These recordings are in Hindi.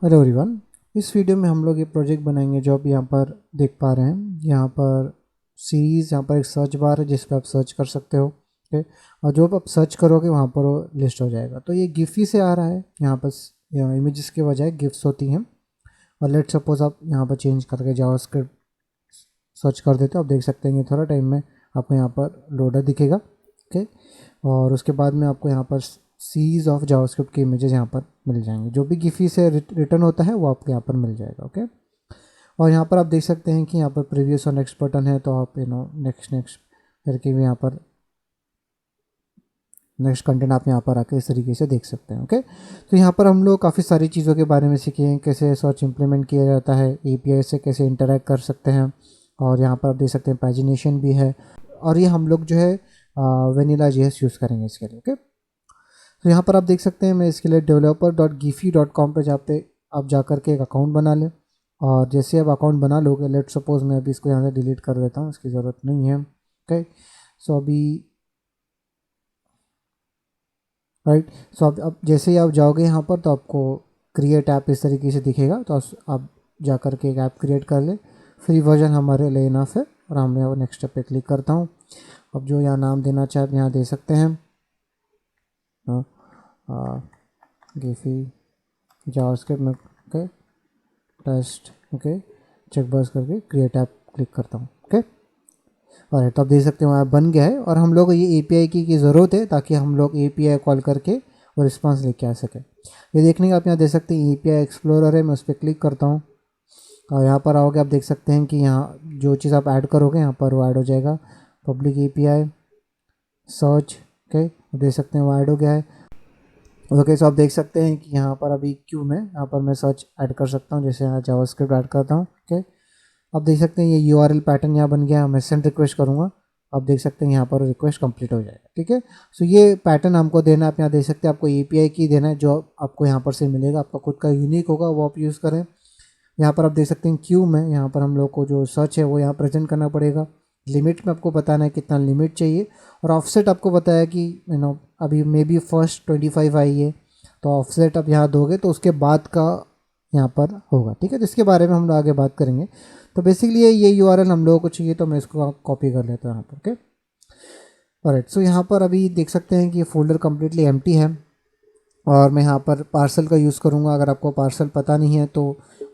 Hello everyone. इस वीडियो में हम लोग ये प्रोजेक्ट बनाएंगे जो आप यहाँ पर देख पा रहे हैं। यहाँ पर सीरीज़, यहाँ पर एक सर्च बार है जिस पर आप सर्च कर सकते हो। ठीक, और जो आप सर्च करोगे वहाँ पर वो लिस्ट हो जाएगा। तो ये गिफी से आ रहा है, यहाँ पर इमेजेस के बजाय गिफ्स होती हैं। और लेट सपोज आप यहाँ पर चेंज करके जावास्क्रिप्ट सर्च कर देते हो, आप देख सकते हैं कि थोड़ा टाइम में आपको यहाँ पर लोडर दिखेगा। ओके, और उसके बाद में आपको यहाँ पर सीरीज ऑफ जावास्क्रिप्ट के इमेजेस यहाँ पर मिल जाएंगे। जो भी गिफी से रिटर्न होता है वो आपको यहाँ पर मिल जाएगा। ओके, और यहाँ पर आप देख सकते हैं कि यहाँ पर प्रीवियस और नेक्स्ट बटन है, तो आप नेक्स्ट नेक्स्ट करके भी यहाँ पर नेक्स्ट कंटेंट आप यहाँ पर आकर इस तरीके से देख सकते हैं। ओके, तो यहाँ पर हम लोग काफ़ी सारी चीज़ों के बारे में सीखे हैं, कैसे सर्च इंप्लीमेंट किया जाता है, एपीआई से कैसे इंटरेक्ट कर सकते हैं, और यहाँ पर आप देख सकते हैं पैजिनेशन भी है। और ये हम लोग जो है वेनिला जेएस यूज़ करेंगे इसके लिए। ओके, तो यहाँ पर आप देख सकते हैं मैं इसके लिए developer.giphy.com पे आप जा कर के एक अकाउंट बना लें। और जैसे आप अकाउंट बना लोगे, लेट सपोज मैं अभी इसको यहाँ से डिलीट कर देता हूँ, इसकी ज़रूरत नहीं है। ओके, सो अभी राइट, सो अब जैसे ही आप जाओगे यहाँ पर तो आपको क्रिएट ऐप इस तरीके से दिखेगा। तो आप जा कर के एक ऐप क्रिएट कर ले। फ्री वर्जन हमारे लिए इनफ है, और हमने वो नेक्स्ट स्टेप पे क्लिक करता हूँ। अब जो यहाँ नाम देना चाहे आप यहाँ दे सकते हैं, गिफी जावास्क्रिप्ट में। Okay, test. Okay, check box करके क्रिएट ऐप क्लिक करता हूँ। ओके, और तो आप देख सकते हो ऐप बन गया है। और हम लोग को ये एपीआई की ज़रूरत है ताकि हम लोग एपीआई कॉल करके वो रिस्पांस लेके आ सके। ये देखने का आप यहाँ देख सकते हैं एपीआई एक्सप्लोरर है, मैं उस पर क्लिक करता हूँ। और यहाँ पर आओगे आप देख सकते हैं कि यहाँ जो चीज़ आप ऐड करोगे यहाँ पर वो ऐड हो जाएगा। Public API search. ओके, देख सकते हैं वो ऐड हो गया है। ओके, सो आप देख सकते हैं कि यहाँ पर अभी क्यू में यहाँ पर मैं सर्च ऐड कर सकता हूँ, जैसे यहाँ जावास्क्रिप्ट ऐड करता हूँ। ओके, आप देख सकते हैं ये यूआरएल पैटर्न यहाँ बन गया। मैं सेंड रिक्वेस्ट करूँगा, आप देख सकते हैं यहाँ पर रिक्वेस्ट कंप्लीट हो जाएगा। ठीक है, सो ये पैटर्न हमको देना है। आप यहाँ देख सकते हैं आपको एपीआई की देना है, जो आपको यहाँ पर से मिलेगा। आपका खुद का यूनिक होगा, वो आप यूज़ करें। यहाँ पर आप देख सकते हैं क्यू में यहाँ पर हम लोग को जो सर्च है वो यहाँ प्रेजेंट करना पड़ेगा। लिमिट में आपको बताना है कितना लिमिट चाहिए, और ऑफसेट आपको बताया कि अभी मे बी फर्स्ट 25 आई है, तो ऑफसेट आप यहाँ दोगे तो उसके बाद का यहाँ पर होगा। ठीक है, तो इसके बारे में हम लोग आगे बात करेंगे। तो बेसिकली ये यूआरएल हम लोगों को चाहिए, तो मैं इसको कॉपी कर लेता हूँ यहाँ पर। ओके, ऑलराइट, सो यहाँ पर अभी देख सकते हैं कि ये फोल्डर कम्प्लीटली एम्प्टी है। और मैं यहाँ पर पार्सल का यूज़ करूँगा। अगर आपको पार्सल पता नहीं है तो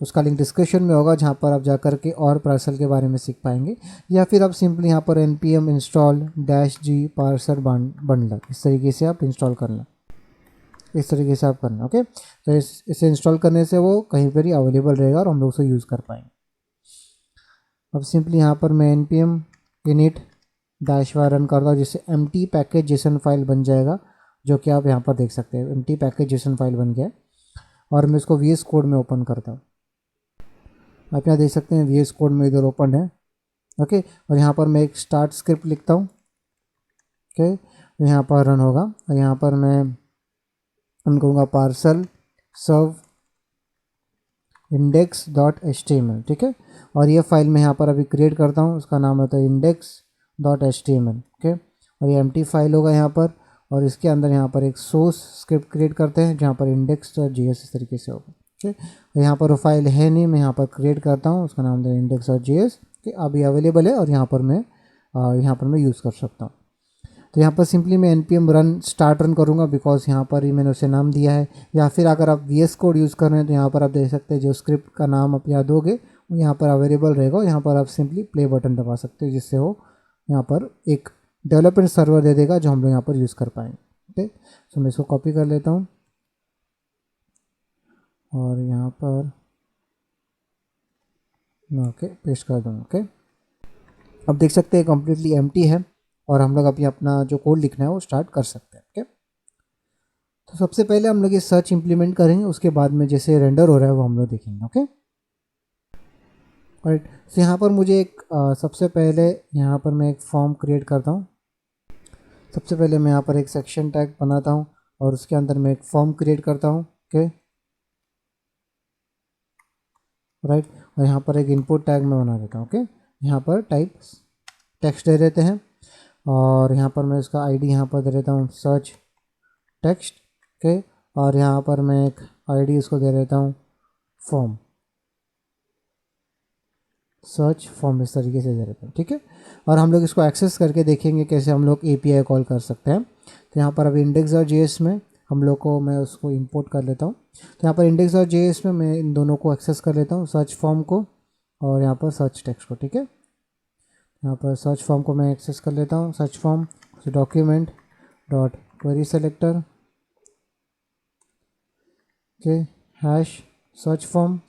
उसका लिंक डिस्क्रिप्शन में होगा, जहाँ पर आप जा कर के और पार्सल के बारे में सीख पाएंगे। या फिर आप सिंपली यहाँ पर npm install -g parcel bundler इस तरीके से आप इंस्टॉल करना, इस तरीके से आप करना। ओके, तो इसे इंस्टॉल करने से वो कहीं पर ही अवेलेबल रहेगा और हम लोग उसे यूज़ कर पाएंगे। अब सिंपली यहाँ पर मैं npm init -var रन करता हूँ, जिससे empty पैकेज जेसन फाइल बन जाएगा, जो कि आप यहाँ पर देख सकते हैं empty पैकेज जेसन फाइल बन गया। और मैं इसको VS कोड में ओपन करता हूँ। आप यहाँ देख सकते हैं VS कोड में इधर ओपन है। ओके, और यहाँ पर मैं एक स्टार्ट स्क्रिप्ट लिखता हूँ। ओके, यहाँ पर रन होगा, और यहाँ पर मैं रन करूँगा पार्सल सर्व index.html। ठीक है, और ये फाइल मैं यहाँ पर अभी क्रिएट करता हूँ, उसका नाम होता है index.html। ओके, और ये empty फाइल होगा यहाँ पर, और इसके अंदर यहाँ पर एक सोर्स स्क्रिप्ट क्रिएट करते हैं जहाँ पर index.js इस तरीके से होगा। ठीक है, और यहाँ पर वो फाइल है नहीं, मैं यहाँ पर क्रिएट करता हूँ, उसका नाम है index.js। कि अभी अवेलेबल है, और यहाँ पर मैं यूज़ कर सकता हूँ। तो यहाँ पर सिंपली मैं npm रन स्टार्ट रन करूँगा, बिकॉज यहाँ पर ही मैंने उसे नाम दिया है। या फिर अगर आप VS कोड यूज़ कर रहे हैं तो यहाँ पर आप देख सकते हैं जो स्क्रिप्ट का नाम आप यहाँ दोगे वो यहाँ पर अवेलेबल रहेगा। यहाँ पर आप सिंपली प्ले बटन दबा सकते हो, जिससे वो यहाँ पर एक डेवलपमेंट सर्वर दे देगा जो हम लोग यहाँ पर यूज़ कर पाएंगे। ठीक, तो मैं इसको कॉपी कर लेता हूँ और यहाँ पर ओके पेस्ट कर दूँ। ओके, अब देख सकते हैं कम्प्लीटली एम्प्टी है, और हम लोग अभी अपना जो कोड लिखना है वो स्टार्ट कर सकते हैं। ओके, तो सबसे पहले हम लोग ये सर्च इंप्लीमेंट करेंगे, उसके बाद में जैसे रेंडर हो रहा है वो हम लोग देखेंगे। ओके, राइट, तो यहाँ पर मुझे एक सबसे पहले यहाँ पर मैं एक फॉर्म क्रिएट करता हूँ। सबसे पहले मैं यहाँ पर एक सेक्शन टैग बनाता हूँ, और उसके अंदर मैं एक फॉर्म क्रिएट करता हूँ। ओके, राइट, और यहाँ पर एक इनपुट टैग मैं बना देता हूँ। ओके, यहाँ पर टाइप टेक्स्ट दे देते हैं, और यहाँ पर मैं उसका आईडी यहाँ पर दे देता हूँ सर्च टेक्स्ट। ओके, और यहाँ पर मैं एक आईडी उसको दे देता हूँ फॉर्म, सर्च फॉर्म इस तरीके से दे देते हैं, ठीक है। और हम लोग इसको एक्सेस करके देखेंगे कैसे हम लोग API कॉल कर सकते हैं। तो यहाँ पर अभी index.js में हम लोग को, मैं उसको इंपोर्ट कर लेता हूँ। तो यहाँ पर index.js में मैं इन दोनों को एक्सेस कर लेता हूँ, सर्च फॉर्म को और यहाँ पर सर्च टेक्स्ट को, ठीक है। यहाँ पर सर्च फॉर्म को मैं एक्सेस कर लेता हूँ, search form document dot query selector, okay, hash search form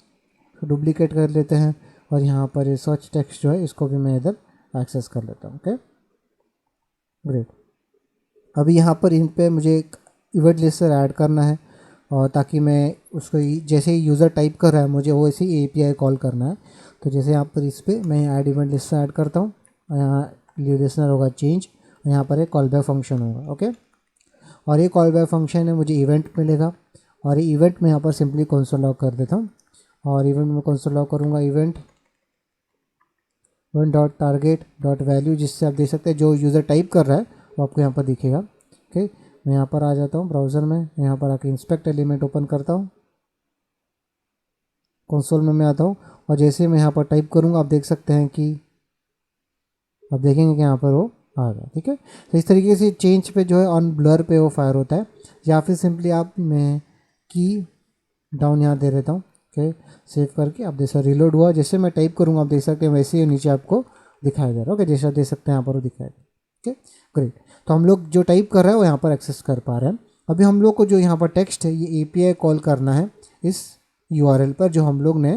duplicate कर लेते हैं और यहाँ पर ये सर्च टेक्स्ट जो है इसको भी मैं इधर एक्सेस कर लेता हूँ, ओके, ग्रेट। अभी यहाँ पर इन पे मुझे एक इवेंट लिस्टर ऐड करना है और ताकि मैं उसको जैसे ही यूज़र टाइप कर रहा है मुझे वो ऐसे ही API कॉल करना है। तो जैसे यहाँ पर इस पर मैं ऐड इवेंट लिस्टर ऐड करता हूँ और यहाँ लीव लिस्टनर होगा चेंज और यहाँ पर एक कॉल बैक फंक्शन होगा, ओके। और ये कॉल बैक फंक्शन है, मुझे इवेंट मिलेगा और ये इवेंट में यहाँ पर सिंपली कंसोल लॉग कर देता हूँ और इवेंट में कंसोल लॉग करूँगा event dot target dot value, जिससे आप देख सकते हैं जो यूज़र टाइप कर रहा है वो आपको यहाँ पर दिखेगा, ओके। मैं यहाँ पर आ जाता हूँ ब्राउज़र में, यहाँ पर आके इंस्पेक्ट एलिमेंट ओपन करता हूँ, कंसोल में मैं आता हूँ और जैसे मैं यहाँ पर टाइप करूँगा आप देख सकते हैं कि आप देखेंगे कि यहाँ पर वो आ गया, ठीक है। तो इस तरीके से चेंज पे जो है ऑन ब्लर पे वो फायर होता है, या फिर सिंपली आप मैं की डाउन यहाँ दे देता हूँ, ओके, सेव करके आप जैसा रिलोड हुआ जैसे मैं टाइप करूँगा आप देख सकते हैं वैसे ही नीचे आपको दिखाई दे रहा है, ओके, जैसा देख सकते हैं यहाँ पर वो दिखाई दे रहा है, ओके, ग्रेट। तो हम लोग जो टाइप कर रहे हैं वो यहाँ पर एक्सेस कर पा रहे हैं। अभी हम लोग को जो यहाँ पर टेक्स्ट है ये API कॉल करना है इस URL पर जो हम लोग ने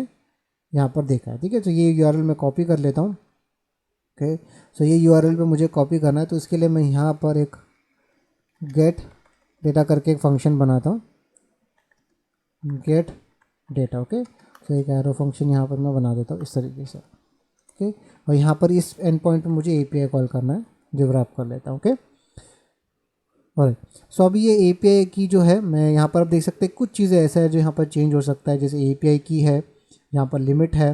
यहाँ पर देखा है, ठीक है। तो ये URL मैं कॉपी कर लेता हूँ, ओके। सो ये URL पे मुझे कॉपी करना है, तो इसके लिए मैं यहाँ पर एक गेट डेटा करके एक फंक्शन बनाता हूँ, गेट डेटा, ओके। सो एक एरो फंक्शन यहाँ पर मैं बना देता हूँ इस तरीके से, ओके। और यहाँ पर इस एंड पॉइंट पर मुझे API कॉल करना है जो रैप कर लेता हूँ, ओके। और सो अभी ये API की जो है मैं यहाँ पर आप देख सकते हैं कुछ चीज़ें ऐसा है जो यहाँ पर चेंज हो सकता है, जैसे API की है, यहाँ पर लिमिट है,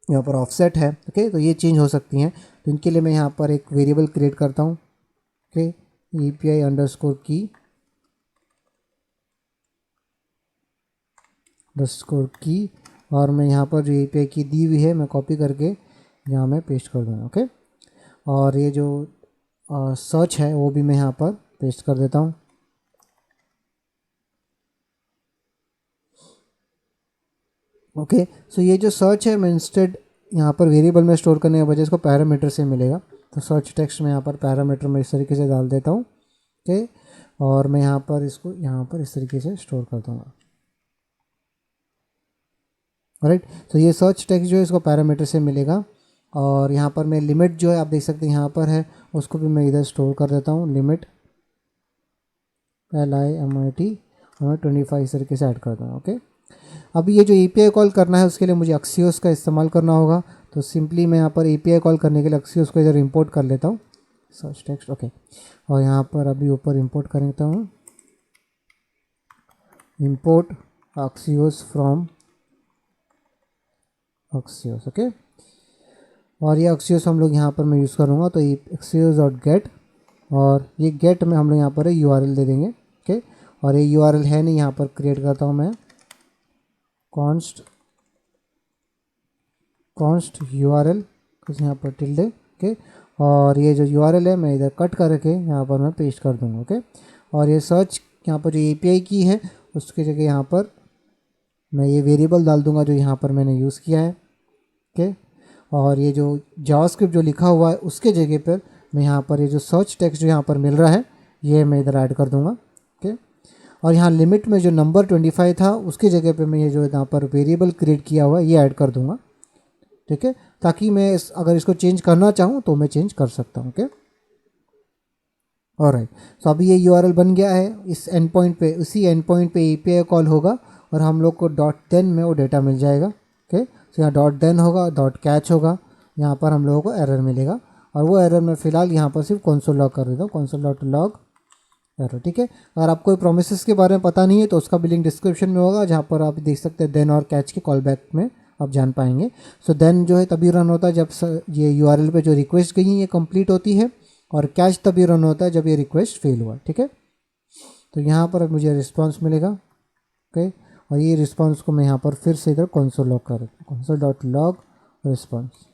यहाँ पर ऑफसेट है, ओके। तो ये चेंज हो सकती हैं। तो इनके लिए मैं यहाँ पर एक वेरिएबल क्रिएट करता हूँ, ओके, API अंडरस्कोर की और मैं यहाँ पर जो API की दी हुई है मैं कॉपी करके यहाँ मैं पेस्ट कर दूँगा, ओके। और ये जो सर्च है वो भी मैं यहाँ पर पेस्ट कर देता हूँ, ओके। सो ये जो सर्च है मैं इंस्टेड यहाँ पर वेरिएबल में स्टोर करने के बजाय इसको पैरामीटर से मिलेगा। तो सर्च टेक्स्ट में यहाँ पर पैरामीटर में इस तरीके से डाल देता हूँ, ओके। और मैं यहाँ पर इसको यहाँ पर इस तरीके से स्टोर कर दूँगा, राइट। तो ये सर्च टेक्स्ट जो है इसको पैरामीटर से मिलेगा और यहाँ पर मैं लिमिट जो है आप देख सकते हैं यहाँ पर है उसको भी मैं इधर स्टोर कर देता हूँ, लिमिट LIMIT और मैं 25 इस तरीके से ऐड कर दूँगा, ओके। अभी ये जो API कॉल करना है उसके लिए मुझे Axios का इस्तेमाल करना होगा। तो सिंपली मैं यहाँ पर API कॉल करने के लिए Axios को इधर इंपोर्ट कर लेता हूँ, सर्च टेक्स्ट, ओके। और यहाँ पर अभी ऊपर इंपोर्ट कर लेता हूँ, import Axios from Axios, okay. और ये Axios हम लोग यहाँ पर मैं यूज़ करूँगा तो Axios डॉट गेट, और ये गेट में हम लोग यहाँ पर URL दे देंगे, ओके। और ये URL है नहीं, यहाँ पर क्रिएट करता हूँ मैं कॉन्स्ट URL, कुछ यहाँ पर टिल्डे, ओके। और ये जो URL है मैं इधर कट करके यहाँ पर मैं पेस्ट कर दूँगा, ओके। और ये सर्च यहाँ पर जो API की है उसकी जगह यहाँ पर मैं ये वेरिएबल डाल दूँगा जो यहाँ पर मैंने यूज़ किया है, ओके। और ये जो जावास्क्रिप्ट जो लिखा हुआ है उसके जगह पर मैं यहाँ पर ये जो सर्च टेक्स्ट जो यहाँ पर मिल रहा है ये मैं इधर ऐड कर दूँगा, ओके। और यहाँ लिमिट में जो नंबर 25 था उसकी जगह पे मैं ये जो यहाँ पर वेरिएबल क्रिएट किया हुआ है ये ऐड कर दूँगा, ठीक है, ताकि मैं अगर इसको चेंज करना चाहूँ तो मैं चेंज कर सकता हूँ, ओके। ऑलराइट, सो अभी ये URL बन गया है, इस एंड पॉइंट पे, उसी एंड पॉइंट पे API कॉल होगा और हम लोग को डॉट देन में वो डेटा मिल जाएगा, ओके। सो यहाँ डॉट देन होगा, डॉट कैच होगा, यहाँ पर हम लोगों को एरर मिलेगा और वो एरर मैं फ़िलहाल यहाँ पर सिर्फ कंसोल लॉग कर देता हूँ, कंसोल डॉट लॉग एरर, ठीक है। अगर आपको कोई प्रोमिसेस के बारे में पता नहीं है तो उसका भी लिंक डिस्क्रिप्शन में होगा जहाँ पर आप देख सकते हैं देन और कैच के कॉल बैक में आप जान पाएंगे। सो देन जो है तभी रन होता है जब ये URL पे जो रिक्वेस्ट गई है ये कंप्लीट होती है, और कैच तभी रन होता है जब ये रिक्वेस्ट फेल हुआ, ठीक है। तो यहाँ पर मुझे रिस्पॉन्स मिलेगा, ओके। और ये रिस्पॉन्स को मैं यहाँ पर फिर से इधर कंसोल लॉग कर देता हूँ, console dot log response.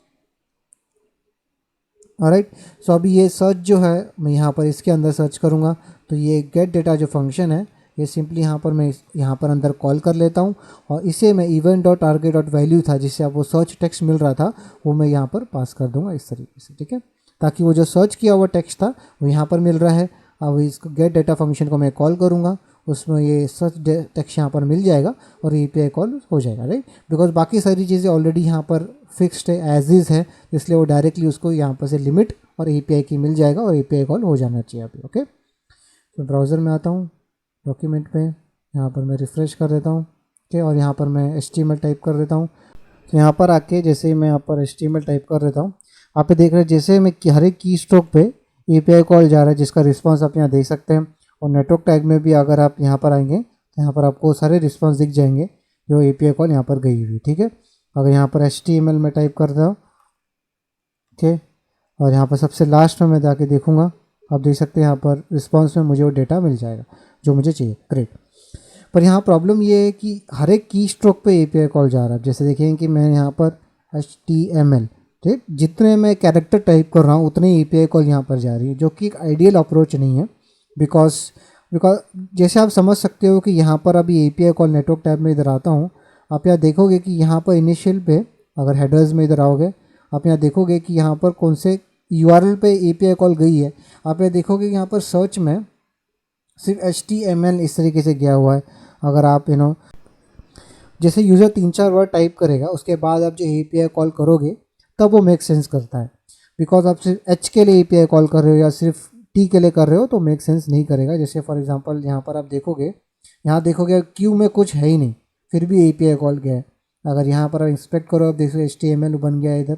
Alright, so अभी ये सर्च जो है मैं यहाँ पर इसके अंदर सर्च करूँगा, तो ये गेट डेटा जो फंक्शन है ये सिंपली यहाँ पर मैं यहाँ पर अंदर कॉल कर लेता हूँ, और इसे मैं event dot target dot value था जिससे आप वो सर्च टेक्स्ट मिल रहा था वो मैं यहाँ पर पास कर दूँगा इस तरीके से, ठीक है, ताकि वो जो सर्च किया हुआ टेक्स्ट था वो यहाँ पर मिल रहा है। अब इस गेट डेटा फंक्शन को मैं कॉल करूँगा, उसमें ये सर्च टेक्स्ट यहाँ पर मिल जाएगा और API कॉल हो जाएगा, राइट, बिकॉज बाकी सारी चीज़ें ऑलरेडी यहाँ पर फिक्स्ड है, एज इज़ है, इसलिए वो डायरेक्टली उसको यहाँ पर से लिमिट और API की मिल जाएगा और API कॉल हो जाना चाहिए अभी। ओके, तो ब्राउज़र में आता हूँ, डॉक्यूमेंट पे यहाँ पर मैं रिफ़्रेश कर देता हूँ, ठीक, और यहाँ पर मैं HTML टाइप कर देता हूँ। तो यहाँ पर आके जैसे ही मैं यहाँ पर HTML टाइप कर देता हूँ, आप देख रहे हैं जैसे मैं हर एक की स्ट्रोक पे API कॉल जा रहा है, जिसका रिस्पांस आप यहाँ देख सकते हैं। और नेटवर्क टैग में भी अगर आप यहाँ पर आएंगे तो यहाँ पर आपको सारे रिस्पांस दिख जाएंगे जो API कॉल यहाँ पर गई हुई, ठीक है। अगर यहाँ पर HTML में टाइप करता हूँ, ठीक, और यहाँ पर सबसे लास्ट में मैं जाके देखूँगा, आप देख सकते हैं यहाँ पर रिस्पांस में मुझे वो डेटा मिल जाएगा जो मुझे चाहिए, ग्रेट। पर यहाँ प्रॉब्लम ये है कि हर एक की स्ट्रोक पे API कॉल जा रहा है। जैसे देखेंगे कि मैं यहाँ पर HTML, ठीक, जितने मैं कैरेक्टर टाइप कर रहा हूँ उतने API कॉल यहाँ पर जा रही है, जो कि एक आइडियल अप्रोच नहीं है। बिकॉज जैसे आप समझ सकते हो कि यहाँ पर अभी API कॉल नेटवर्क टैब में इधर आता हूँ, आप यहाँ देखोगे कि यहाँ पर इनिशियल पे अगर हेडर्स में इधर आओगे, आप यहाँ देखोगे कि यहाँ पर कौन से URL पे API कॉल गई है। आप यहाँ देखोगे कि यहाँ पर सर्च में सिर्फ HTML इस तरीके से गया हुआ है। अगर आप जैसे यूज़र 3-4 वर्ड टाइप करेगा उसके बाद आप जो API कॉल करोगे तब वो मेक सेंस करता है। बिकॉज आप सिर्फ H के लिए API कॉल कर रहे हो या सिर्फ T के लिए कर रहे हो तो मेक सेंस नहीं करेगा। जैसे फॉर एग्जांपल यहाँ पर आप देखोगे, यहाँ देखोगे क्यू में कुछ है ही नहीं फिर भी API कॉल गया है। अगर यहाँ पर आप इंस्पेक्ट करो, आप देखो HTML बन गया है, इधर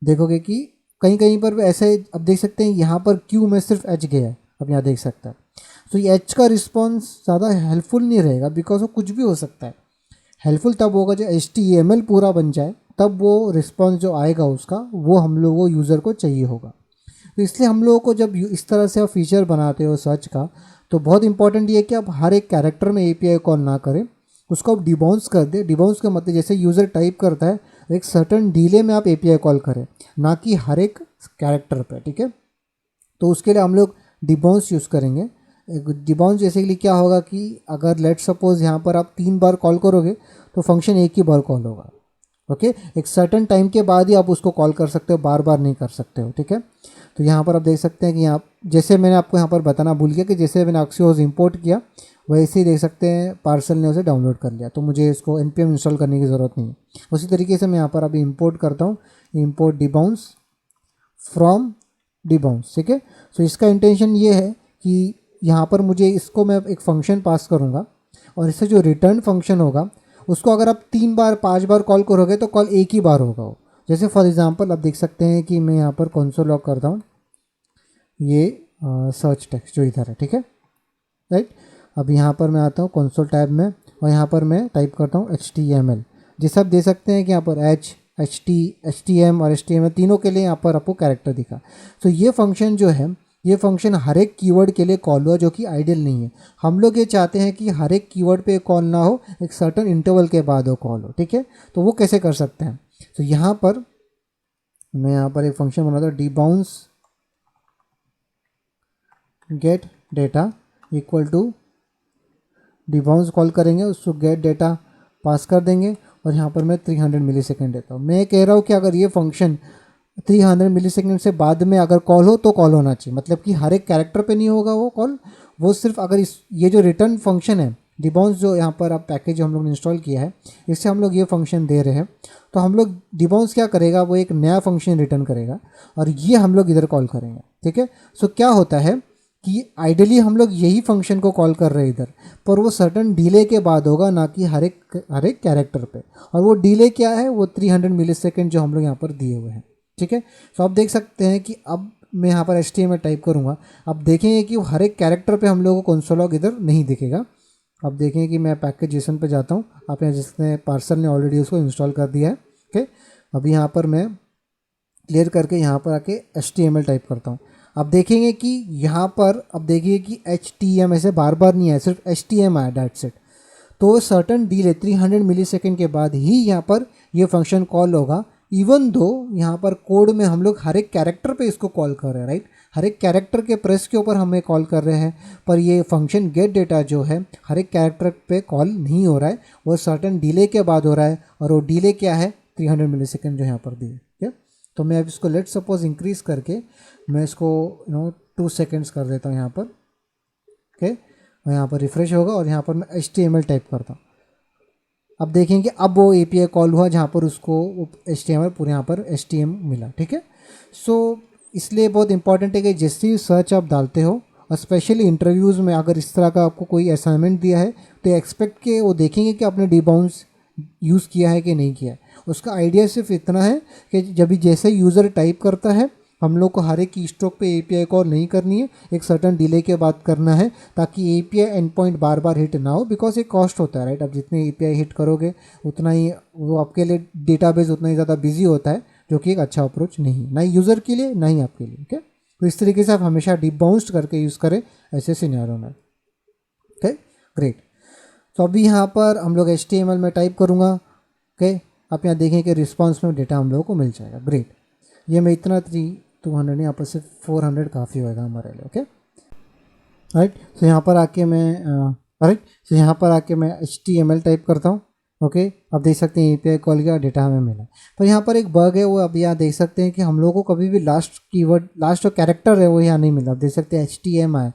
देखोगे कि कहीं कहीं पर ऐसे आप देख सकते हैं यहाँ पर क्यू में सिर्फ H गया है, आप यहाँ देख सकते हैं। तो ये H का रिस्पॉन्स ज़्यादा हेल्पफुल नहीं रहेगा, बिकॉज वो कुछ भी हो सकता है। हेल्पफुल तब होगा जब HTML पूरा बन जाए, तब वो रिस्पॉन्स जो आएगा उसका वो हम लोगों को यूज़र को चाहिए होगा। तो इसलिए हम लोगों को जब इस तरह से आप फीचर बनाते हो सर्च का, तो बहुत इंपॉर्टेंट ये है कि आप हर एक कैरेक्टर में API कॉल ना करें, उसको आप डिबाउंस कर दे। डिबाउंस का मतलब जैसे यूज़र टाइप करता है एक सर्टन डिले में आप API कॉल करें, ना कि हर एक कैरेक्टर पे, ठीक है। तो उसके लिए हम लोग डिबाउंस यूज़ करेंगे। डिबाउंस जैसे कि क्या होगा कि अगर लेट सपोज यहाँ पर आप 3 बार कॉल करोगे तो फंक्शन एक ही बार कॉल होगा, ओके। एक सर्टन टाइम के बाद ही आप उसको कॉल कर सकते हो, बार बार नहीं कर सकते हो, ठीक है। तो यहाँ पर आप देख सकते हैं कि यहाँ जैसे मैंने आपको यहाँ पर बताना भूल गया कि जैसे मैंने Axios इंपोर्ट किया वैसे ही देख सकते हैं पार्सल ने उसे डाउनलोड कर लिया, तो मुझे इसको npm इंस्टॉल करने की ज़रूरत नहीं है। उसी तरीके से मैं यहाँ पर अभी इंपोर्ट करता हूँ, इंपोर्ट डिबाउंस फ्रॉम डिबाउंस, ठीक है। सो इसका इंटेंशन ये है कि यहाँ पर मुझे इसको मैं एक फंक्शन पास करूँगा और इससे जो रिटर्न फंक्शन होगा उसको अगर आप 3 बार 5 बार कॉल करोगे तो कॉल एक ही बार होगा वो। जैसे फॉर एग्जांपल आप देख सकते हैं कि मैं यहाँ पर कंसोल लॉग करता हूँ, ये सर्च टेक्स्ट जो इधर है, ठीक है, राइट। अब यहाँ पर मैं आता हूँ कंसोल टैब में और यहाँ पर मैं टाइप करता हूँ HTML। जैसे आप देख सकते हैं कि यहाँ पर HTM और HTML तीनों के लिए यहाँ पर आपको कैरेक्टर दिखा। तो ये फंक्शन जो है, ये फंक्शन हर एक कीवर्ड के लिए कॉल हुआ, जो कि आइडियल नहीं है। हम लोग ये चाहते हैं कि हर एक कीवर्ड पे कॉल ना हो, एक सर्टन इंटरवल के बाद वो कॉल हो, ठीक है। तो वो कैसे कर सकते हैं, तो यहाँ पर मैं यहाँ पर एक फंक्शन बनाता हूँ, debounce get data equal to debounce call करेंगे, उसको गेट डेटा पास कर देंगे और यहाँ पर मैं 300 मिलीसेकंड देता हूँ। मैं कह रहा हूँ कि अगर ये फंक्शन 300 मिलीसेकंड से बाद में अगर कॉल हो तो कॉल होना चाहिए, मतलब कि हर एक कैरेक्टर पे नहीं होगा वो कॉल, वो सिर्फ अगर ये जो रिटर्न फंक्शन है डिबाउंस जो यहाँ पर आप पैकेज जो हम लोग ने इंस्टॉल किया है इससे हम लोग ये फंक्शन दे रहे हैं, तो हम लोग डिबाउंस क्या करेगा, वो एक नया फंक्शन रिटर्न करेगा और ये हम लोग इधर कॉल करेंगे, ठीक है। सो क्या होता है कि आइडियली हम लोग यही फंक्शन को कॉल कर रहे हैं इधर, पर वो सर्टन डिले के बाद होगा, ना कि हर एक कैरेक्टर पे। और वो डिले क्या है, वो 300 मिलीसेकंड जो हम लोग यहाँ पर दिए हुए हैं, ठीक है। तो आप देख सकते हैं कि अब मैं यहाँ पर HTML टाइप करूँगा, अब देखेंगे कि वो हर एक कैरेक्टर पे हम लोगों को कंसोल लॉग इधर नहीं दिखेगा। अब देखेंगे कि मैं पैकेज जेसन पे जाता हूँ, आप यहाँ जिसने पार्सल ने ऑलरेडी उसको इंस्टॉल कर दिया है, ओके। अभी यहाँ पर मैं क्लियर करके यहाँ पर आके HTML टाइप करता हूँ। अब देखेंगे कि यहाँ पर अब देखिए कि HTML ऐसे बार बार नहीं आया, सिर्फ HTML आया, डेट्स इट। तो सर्टन डिले 300 मिलीसेकंड के बाद ही यहाँ पर ये फंक्शन कॉल होगा, इवन दो यहाँ पर कोड में हम लोग हर एक कैरेक्टर पे इसको कॉल कर रहे हैं, राइट। हर एक कैरेक्टर के प्रेस के ऊपर हमें कॉल कर रहे हैं, पर ये फंक्शन गेट डेटा जो है हर एक कैरेक्टर पे कॉल नहीं हो रहा है, वो सर्टन डिले के बाद हो रहा है। और वो डिले क्या है, 300 मिलीसेकंड जो यहाँ पर दिए, ठीक है। तो मैं अब इसको लेट सपोज इंक्रीज़ करके मैं इसको 2 सेकेंड्स कर देता हूँ यहाँ पर, ओके। और यहाँ पर रिफ्रेश होगा और यहाँ पर मैं HTML टाइप करता हूँ। अब देखेंगे अब वो API कॉल हुआ जहाँ पर उसको HTML पूरे यहाँ पर HTML मिला, ठीक है। सो इसलिए बहुत इंपॉर्टेंट है कि जैसे ही सर्च आप डालते हो, और स्पेशली इंटरव्यूज़ में अगर इस तरह का आपको कोई असाइनमेंट दिया है तो एक्सपेक्ट के वो देखेंगे कि आपने डिबाउंस यूज़ किया है कि नहीं किया है। उसका आइडिया सिर्फ इतना है कि जब भी जैसे यूज़र टाइप करता है, हम लोग को हर एक की स्ट्रोक पे API कॉल नहीं करनी है, एक सर्टन डिले के बाद करना है, ताकि API and point bar bar hit ना हो, बिकॉज ये कॉस्ट होता है, राइट। अब जितने API हिट करोगे उतना ही वो आपके लिए डेटाबेस उतना ही ज़्यादा बिजी होता है, जो कि एक अच्छा अप्रोच नहीं, ना ही यूज़र के लिए ना ही आपके लिए, ओके। तो इस तरीके से आप हमेशा डिबाउंस्ड करके यूज़ करें ऐसे सिनेरियो में, ओके। ग्रेट। तो अभी यहाँ पर हम लोग HTML में टाइप करूँगा, ओके। आप यहाँ देखें कि रिस्पॉन्स में डेटा हम लोगों को मिल जाएगा। ग्रेट। ये मैं इतना 200 यहाँ पर सिर्फ 400 काफ़ी होएगा हमारे लिए, ओके, राइट। तो यहाँ पर आके मैं राइट, तो यहाँ पर आके मैं HTML टाइप करता हूँ, ओके। आप देख सकते हैं API कॉल किया, डेटा हमें मिला। पर यहाँ पर एक बग है, वो अभी यहाँ देख सकते हैं कि हम लोगों को कभी भी लास्ट कीवर्ड, लास्ट जो कैरेक्टर है वो यहाँ नहीं मिला। आप देख सकते हैं HTML,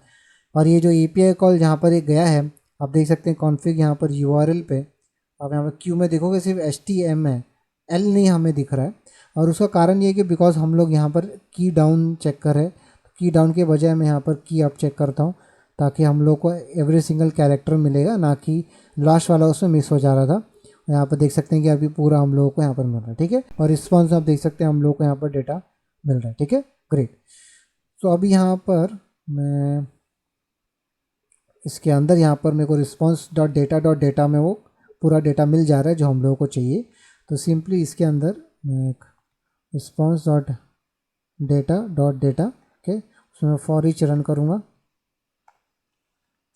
और ये जो API कॉल जहाँ पर एक गया है, आप देख सकते हैं कॉन्फ़िग यहाँ पर URL पे, आप यहाँ पर क्यू में देखोगे सिर्फ HTML है, L नहीं हमें दिख रहा है। और उसका कारण ये है कि बिकॉज हम लोग यहाँ पर की डाउन चेक कर रहे हैं, की डाउन के बजाय मैं यहाँ पर की अप चेक करता हूँ, ताकि हम लोग को एवरी सिंगल कैरेक्टर मिलेगा, ना कि लास्ट वाला उसमें मिस हो जा रहा था। यहाँ पर देख सकते हैं कि अभी पूरा हम लोगों को यहाँ पर मिल रहा है, ठीक है। और रिस्पॉन्स आप देख सकते हैं हम लोग को यहाँ पर डेटा मिल रहा है, ठीक है। ग्रेट। तो अभी यहाँ पर मैं इसके अंदर यहाँ पर मेरे को response.data.data में वो पूरा डेटा मिल जा रहा है जो हम लोगों को चाहिए। तो सिंपली इसके अंदर मैं एक response.data.data, ओके, उसमें फॉर ईच रन करूँगा,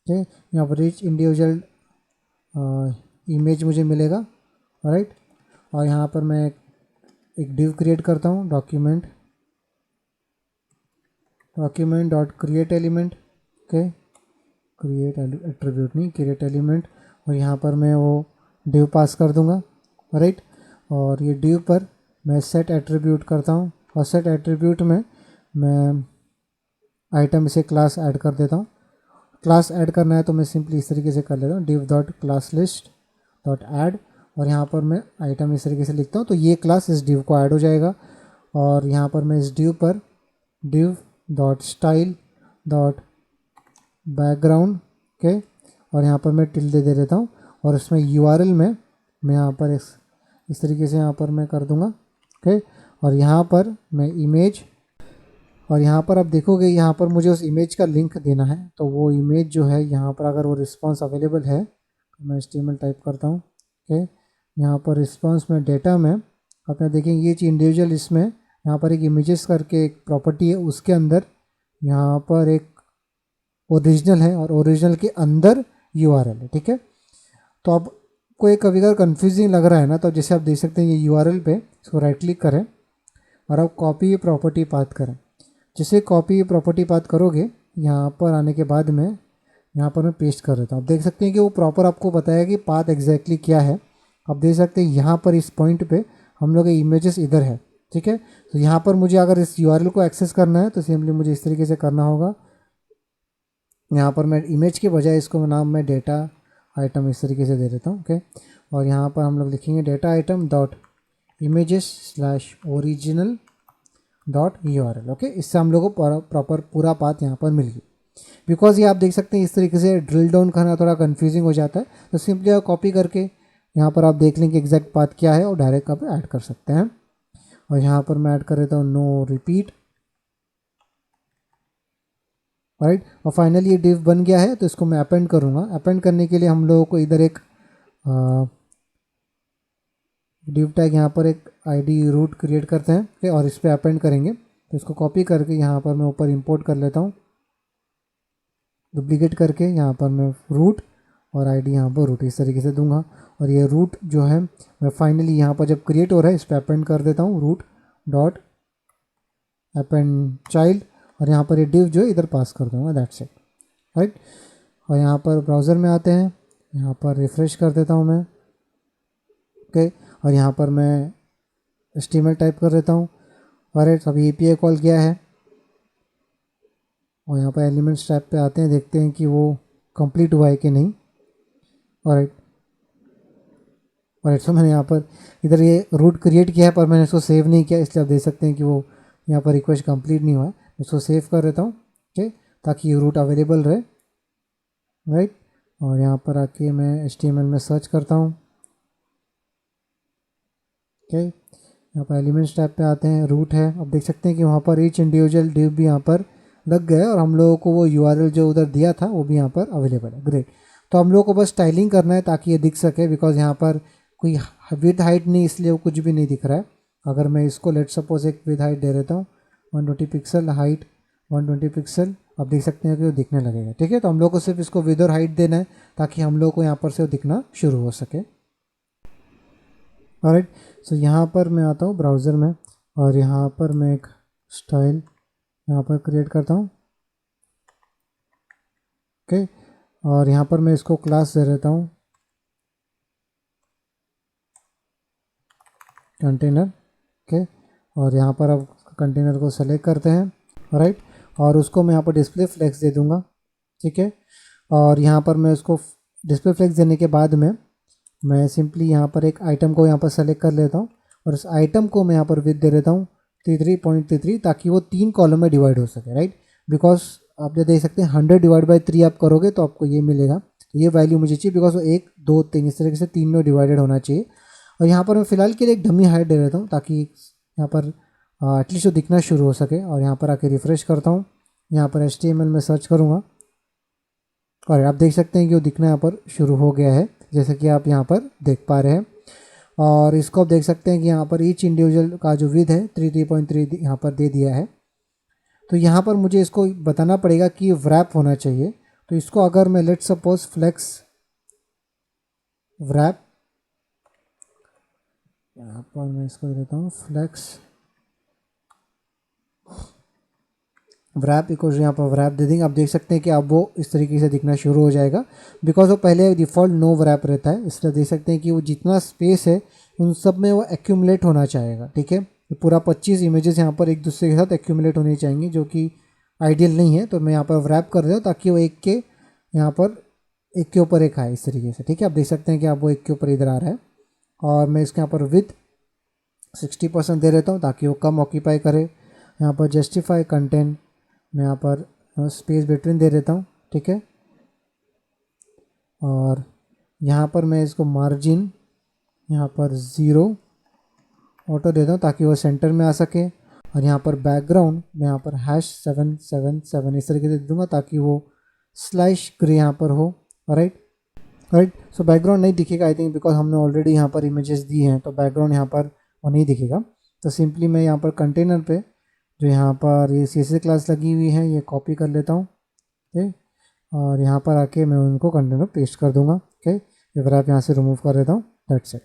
ओके। यहाँ पर ईच इंडिविजुअल इमेज मुझे मिलेगा, राइट। और यहाँ पर मैं एक डिव क्रिएट करता हूँ, document dot create element, okay, create attribute नहीं, क्रिएट एलिमेंट। और यहाँ पर मैं वो डिव पास कर दूँगा, राइट। और ये डिव पर मैं सेट एट्रीब्यूट करता हूँ, और सेट एट्रीब्यूट में मैं आइटम से क्लास ऐड कर देता हूँ। क्लास ऐड करना है तो मैं सिंपली इस तरीके से कर लेता हूँ, div dot class list dot add, और यहाँ पर मैं आइटम इस तरीके से लिखता हूँ, तो ये क्लास इस div को ऐड हो जाएगा। और यहाँ पर मैं इस div पर div dot style dot background, okay, और यहाँ पर मैं टिल्डे दे देता हूँ, और इसमें URL में मैं यहाँ पर इस तरीके से यहाँ पर मैं कर दूँगा, ओके। और यहाँ पर मैं इमेज, और यहाँ पर आप देखोगे यहाँ पर मुझे उस इमेज का लिंक देना है, तो वो इमेज जो है यहाँ पर अगर वो रिस्पांस अवेलेबल है तो मैं HTML टाइप करता हूँ, ओके। यहाँ पर रिस्पांस में डेटा में आप यहाँ देखेंगे ये इंडिविजुअल, इसमें यहाँ पर एक इमेजेस करके एक प्रॉपर्टी है, उसके अंदर यहाँ पर एक ओरिजिनल है, और ओरिजिनल के अंदर URL है, ठीक है। तो अब कोई कभी अगर कन्फ्यूजिंग लग रहा है ना, तो जैसे आप देख सकते हैं ये URL पे इसको राइट क्लिक करें और आप कॉपी प्रॉपर्टी पाथ करें। जैसे कॉपी प्रॉपर्टी पाथ करोगे, यहाँ पर आने के बाद में यहाँ पर मैं पेस्ट कर देता हूँ। आप देख सकते हैं कि वो प्रॉपर आपको बताया कि पाथ एग्जैक्टली क्या है। आप देख सकते हैं यहाँ पर इस पॉइंट पे हम लोग इमेजेस इधर है, ठीक है। तो यहाँ पर मुझे अगर इस URL को एक्सेस करना है तो सिंपली मुझे इस तरीके से करना होगा। यहाँ पर मैं इमेज के बजाय इसको नाम मैं डेटा आइटम इस तरीके से दे देता हूँ, ओके। और यहाँ पर हम लोग लिखेंगे data item dot images slash original dot URL, okay. इससे हम लोग को प्रॉपर पूरा पाथ यहाँ पर मिल गई। बिकॉज ये आप देख सकते हैं इस तरीके से ड्रिल डाउन करना थोड़ा कंफ्यूजिंग हो जाता है, तो सिंपली आप कॉपी करके यहाँ पर आप देख लेंगे एग्जैक्ट पाथ क्या है और डायरेक्ट आप ऐड कर सकते हैं। और यहाँ पर मैं ऐड कर देता हूँ नो रिपीट, राइट। और फाइनली ये डिव बन गया है, तो इसको मैं अपेंड करूँगा। अपेंड करने के लिए हम लोगों को इधर एक डिव टैग यहाँ पर एक ID रूट क्रिएट करते हैं, ठीक है, और इस पर अपेंड करेंगे। तो इसको कॉपी करके यहाँ पर मैं ऊपर इंपोर्ट कर लेता हूँ, डुप्लीकेट करके यहाँ पर मैं रूट, और आईडी यहाँ पर रूट इस तरीके से दूंगा। और ये रूट जो है मैं फाइनली यहाँ पर जब क्रिएट हो रहा है इस पर अपेंड कर देता हूँ, रूट डॉट अपेंड चाइल्ड, और यहाँ पर ये डिव जो है इधर पास कर दूंगा, दैट्स इट, राइट। और यहाँ पर ब्राउज़र में आते हैं, यहाँ पर रिफ़्रेश कर देता हूँ मैं, ओके। और यहाँ पर मैं HTML टाइप कर देता हूँ, और अभी API कॉल किया है। और यहाँ पर एलिमेंट्स टैब पे आते हैं, देखते हैं कि वो कंप्लीट हुआ है कि नहीं। और सो मैंने यहाँ पर इधर ये रूट क्रिएट किया है पर मैंने इसको सेव नहीं किया, इसलिए आप देख सकते हैं कि वो यहाँ पर रिक्वेस्ट कंप्लीट नहीं हुआ है। इसको सेव कर देता हूँ, ओके, ताकि ये रूट अवेलेबल रहे, राइट। और यहाँ पर आके मैं HTML में सर्च करता हूँ, ओके। यहाँ पर एलिमेंट्स टैब पे आते हैं, रूट है, अब देख सकते हैं कि वहाँ पर ईच इंडिविजुअल डिव भी यहाँ पर लग गया, और हम लोगों को वो URL जो उधर दिया था वो भी यहाँ पर अवेलेबल है, ग्रेट। तो हम लोगों को बस स्टाइलिंग करना है ताकि ये दिख सके, बिकॉज यहाँ पर कोई विद हाइट नहीं, इसलिए वो कुछ भी नहीं दिख रहा है। अगर मैं इसको लेट सपोज एक विद हाइट दे देता हूँ 120 पिक्सल, हाइट 120 पिक्सल, आप देख सकते हैं कि वो दिखने लगेगा, ठीक है। तो हम लोग को सिर्फ इसको विद और हाइट देना है ताकि हम लोग को यहाँ पर से वो दिखना शुरू हो सके, ऑलराइट। सो यहाँ पर मैं आता हूँ ब्राउज़र में, और यहाँ पर मैं एक स्टाइल यहाँ पर क्रिएट करता हूँ, ओके। और यहाँ पर मैं इसको क्लास दे देता हूँ कंटेनर, ओके। और यहाँ पर अब कंटेनर को सेलेक्ट करते हैं, राइट। और उसको मैं यहाँ पर डिस्प्ले फ्लेक्स दे दूँगा, ठीक है। और यहाँ पर मैं उसको डिस्प्ले फ्लेक्स देने के बाद में मैं सिंपली यहाँ पर एक आइटम को यहाँ पर सेलेक्ट कर लेता हूँ, और उस आइटम को मैं यहाँ पर विथ दे देता हूँ 33.33, ताकि वो 3 कॉलम में डिवाइड हो सके, राइट। बिकॉज आप जो देख सकते हैं 100 डिवाइड बाई 3 आप करोगे तो आपको ये मिलेगा, तो ये वैल्यू मुझे चाहिए, बिकॉज वो 1 2 3 इस तरीके से 3 में डिवाइडेड होना चाहिए। और यहाँ पर मैं फ़िलहाल के लिए एक डमी हाइट दे देता हूँ ताकि यहाँ पर एटलीस्ट वो दिखना शुरू हो सके। और यहाँ पर आके रिफ़्रेश करता हूँ, यहाँ पर HTML में सर्च करूँगा, और आप देख सकते हैं कि वो दिखना यहाँ पर शुरू हो गया है, जैसे कि आप यहाँ पर देख पा रहे हैं। और इसको आप देख सकते हैं कि यहाँ पर ईच इंडिविजुअल का जो विथ है 3.3 यहाँ पर दे दिया है। तो यहाँ पर मुझे इसको बताना पड़ेगा कि व्रैप होना चाहिए। तो इसको अगर मैं लेट सपोज फ्लेक्स व्रैप, यहाँ पर मैं इसको देता हूँ फ्लेक्स व्रैप इक्वल यहाँ पर व्रैप दे देंगे। आप देख सकते हैं कि अब वो इस तरीके से दिखना शुरू हो जाएगा, बिकॉज वो पहले डिफ़ॉल्ट नो व्रैप रहता है, इसलिए देख सकते हैं कि वो जितना स्पेस है उन सब में वो एक्यूमुलेट होना चाहेगा, ठीक है। पूरा 25 इमेजेस यहाँ पर एक दूसरे के साथ एक्यूमुलेट होनी चाहिए, जो कि आइडियल नहीं है। तो मैं यहाँ पर व्रैप कर देता हूँ ताकि वो एक के यहाँ पर एक के ऊपर एक आए इस तरीके से, ठीक है। आप देख सकते हैं कि आप वो एक के ऊपर इधर आ रहा है। और मैं इसके यहाँ पर विथ 60% दे देता हूँ ताकि वो कम ऑक्यूपाई करे। यहाँ पर जस्टिफाई कंटेंट मैं यहाँ पर स्पेस बिटवीन दे देता हूँ, ठीक है। और यहाँ पर मैं इसको मार्जिन यहाँ पर 0 ऑटो देता हूँ ताकि वो सेंटर में आ सके। और यहाँ पर बैकग्राउंड मैं यहाँ पर #777 इस तरीके से दे दूँगा ताकि वो स्लैश ग्रे यहाँ पर हो, राइट। सो बैकग्राउंड नहीं दिखेगा आई थिंक, बिकॉज हमने ऑलरेडी यहाँ पर इमेजेस दी हैं, तो बैकग्राउंड यहाँ पर वो नहीं दिखेगा। तो सिंपली मैं यहाँ पर कंटेनर पे जो यहाँ पर ये CSS क्लास लगी हुई है ये कॉपी कर लेता हूँ, ठीक। और यहाँ पर आके मैं उनको कंटेनर पेस्ट कर दूँगा, ओके। फिर आप यहाँ से रिमूव कर देता हूँ, दैट्स इट,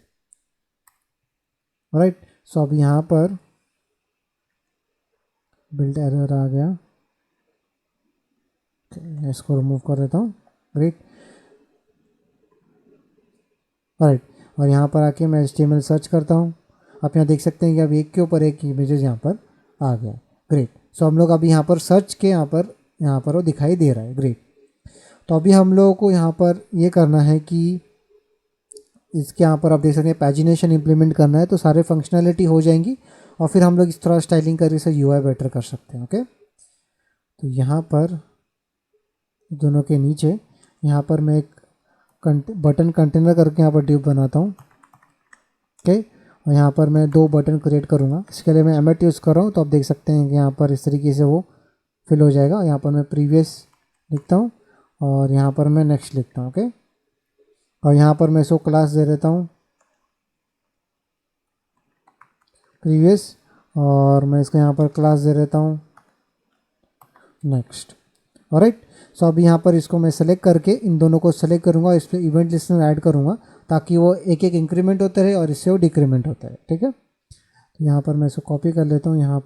राइट। सो अब यहाँ पर बिल्ड एरर आ गया, इसको रिमूव कर देता हूँ, ग्रेट, राइट। और यहाँ पर आके मैं HTML सर्च करता हूँ, आप यहाँ देख सकते हैं कि अब एक के ऊपर एक इमेजेस यहाँ पर आ गया, ग्रेट। सो हम लोग अभी यहाँ पर सर्च के यहाँ पर वो दिखाई दे रहा है, ग्रेट। तो अभी हम लोगों को यहाँ पर ये करना है कि इसके यहाँ पर आप देख सकते हैं पैजिनेशन इंप्लीमेंट करना है, तो सारे फंक्शनैलिटी हो जाएंगी और फिर हम लोग इस तरह स्टाइलिंग करके इसे UI बेटर कर सकते हैं, ओके। तो यहाँ पर दोनों के नीचे यहाँ पर मैं एक बटन कंटेनर करके यहाँ पर डिव बनाता हूँ, ओके। और यहाँ पर मैं 2 बटन क्रिएट करूँगा, इसके लिए मैं एमेट यूज़ कर रहा हूँ। तो आप देख सकते हैं कि यहाँ पर इस तरीके से वो फिल हो जाएगा। यहाँ पर मैं प्रीवियस लिखता हूँ और यहाँ पर मैं नेक्स्ट लिखता हूँ, ओके। और यहाँ पर मैं इसको क्लास दे देता हूँ प्रीवियस, और मैं इसको यहाँ पर क्लास दे देता हूँ नेक्स्ट, ऑलराइट। सो अब यहाँ पर इसको मैं सेलेक्ट करके इन दोनों को सेलेक्ट करूँगा, इस पर इवेंट लिस्टनर ऐड करूँगा ताकि वो एक एक इंक्रीमेंट होते रहे और इससे वो डिक्रीमेंट होता है। ठीक है, तो यहाँ पर मैं इसको कॉपी कर लेता हूँ, यहाँ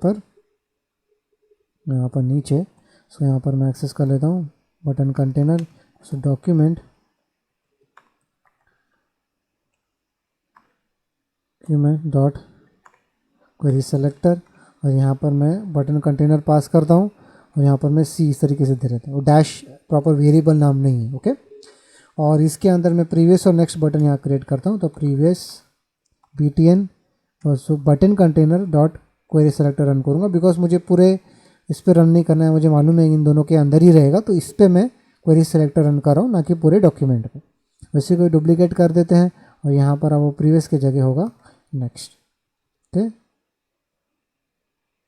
पर नीचे। सो यहाँ पर मैं एक्सेस कर लेता हूँ बटन कंटेनर, सो डॉक्यूमेंट डॉट क्वेरी सेलेक्टर, और यहाँ पर मैं बटन कंटेनर पास करता हूँ और यहाँ पर मैं सी इस तरीके से दे देता हूँ। डैश प्रॉपर वेरिएबल नाम नहीं है। ओके, और इसके अंदर मैं प्रीवियस और नेक्स्ट बटन यहाँ क्रिएट करता हूँ, तो प्रीवियस btn और so button container dot query selector run करूँगा, बिकॉज मुझे पूरे इस पर रन नहीं करना है, मुझे मालूम है इन दोनों के अंदर ही रहेगा, तो इस पर मैं क्वेरी सेलेक्टर रन कर रहा हूँ, ना कि पूरे डॉक्यूमेंट पे। वैसे कोई डुप्लीकेट कर देते हैं और यहाँ पर अब वो प्रीवियस की जगह होगा नेक्स्ट। Okay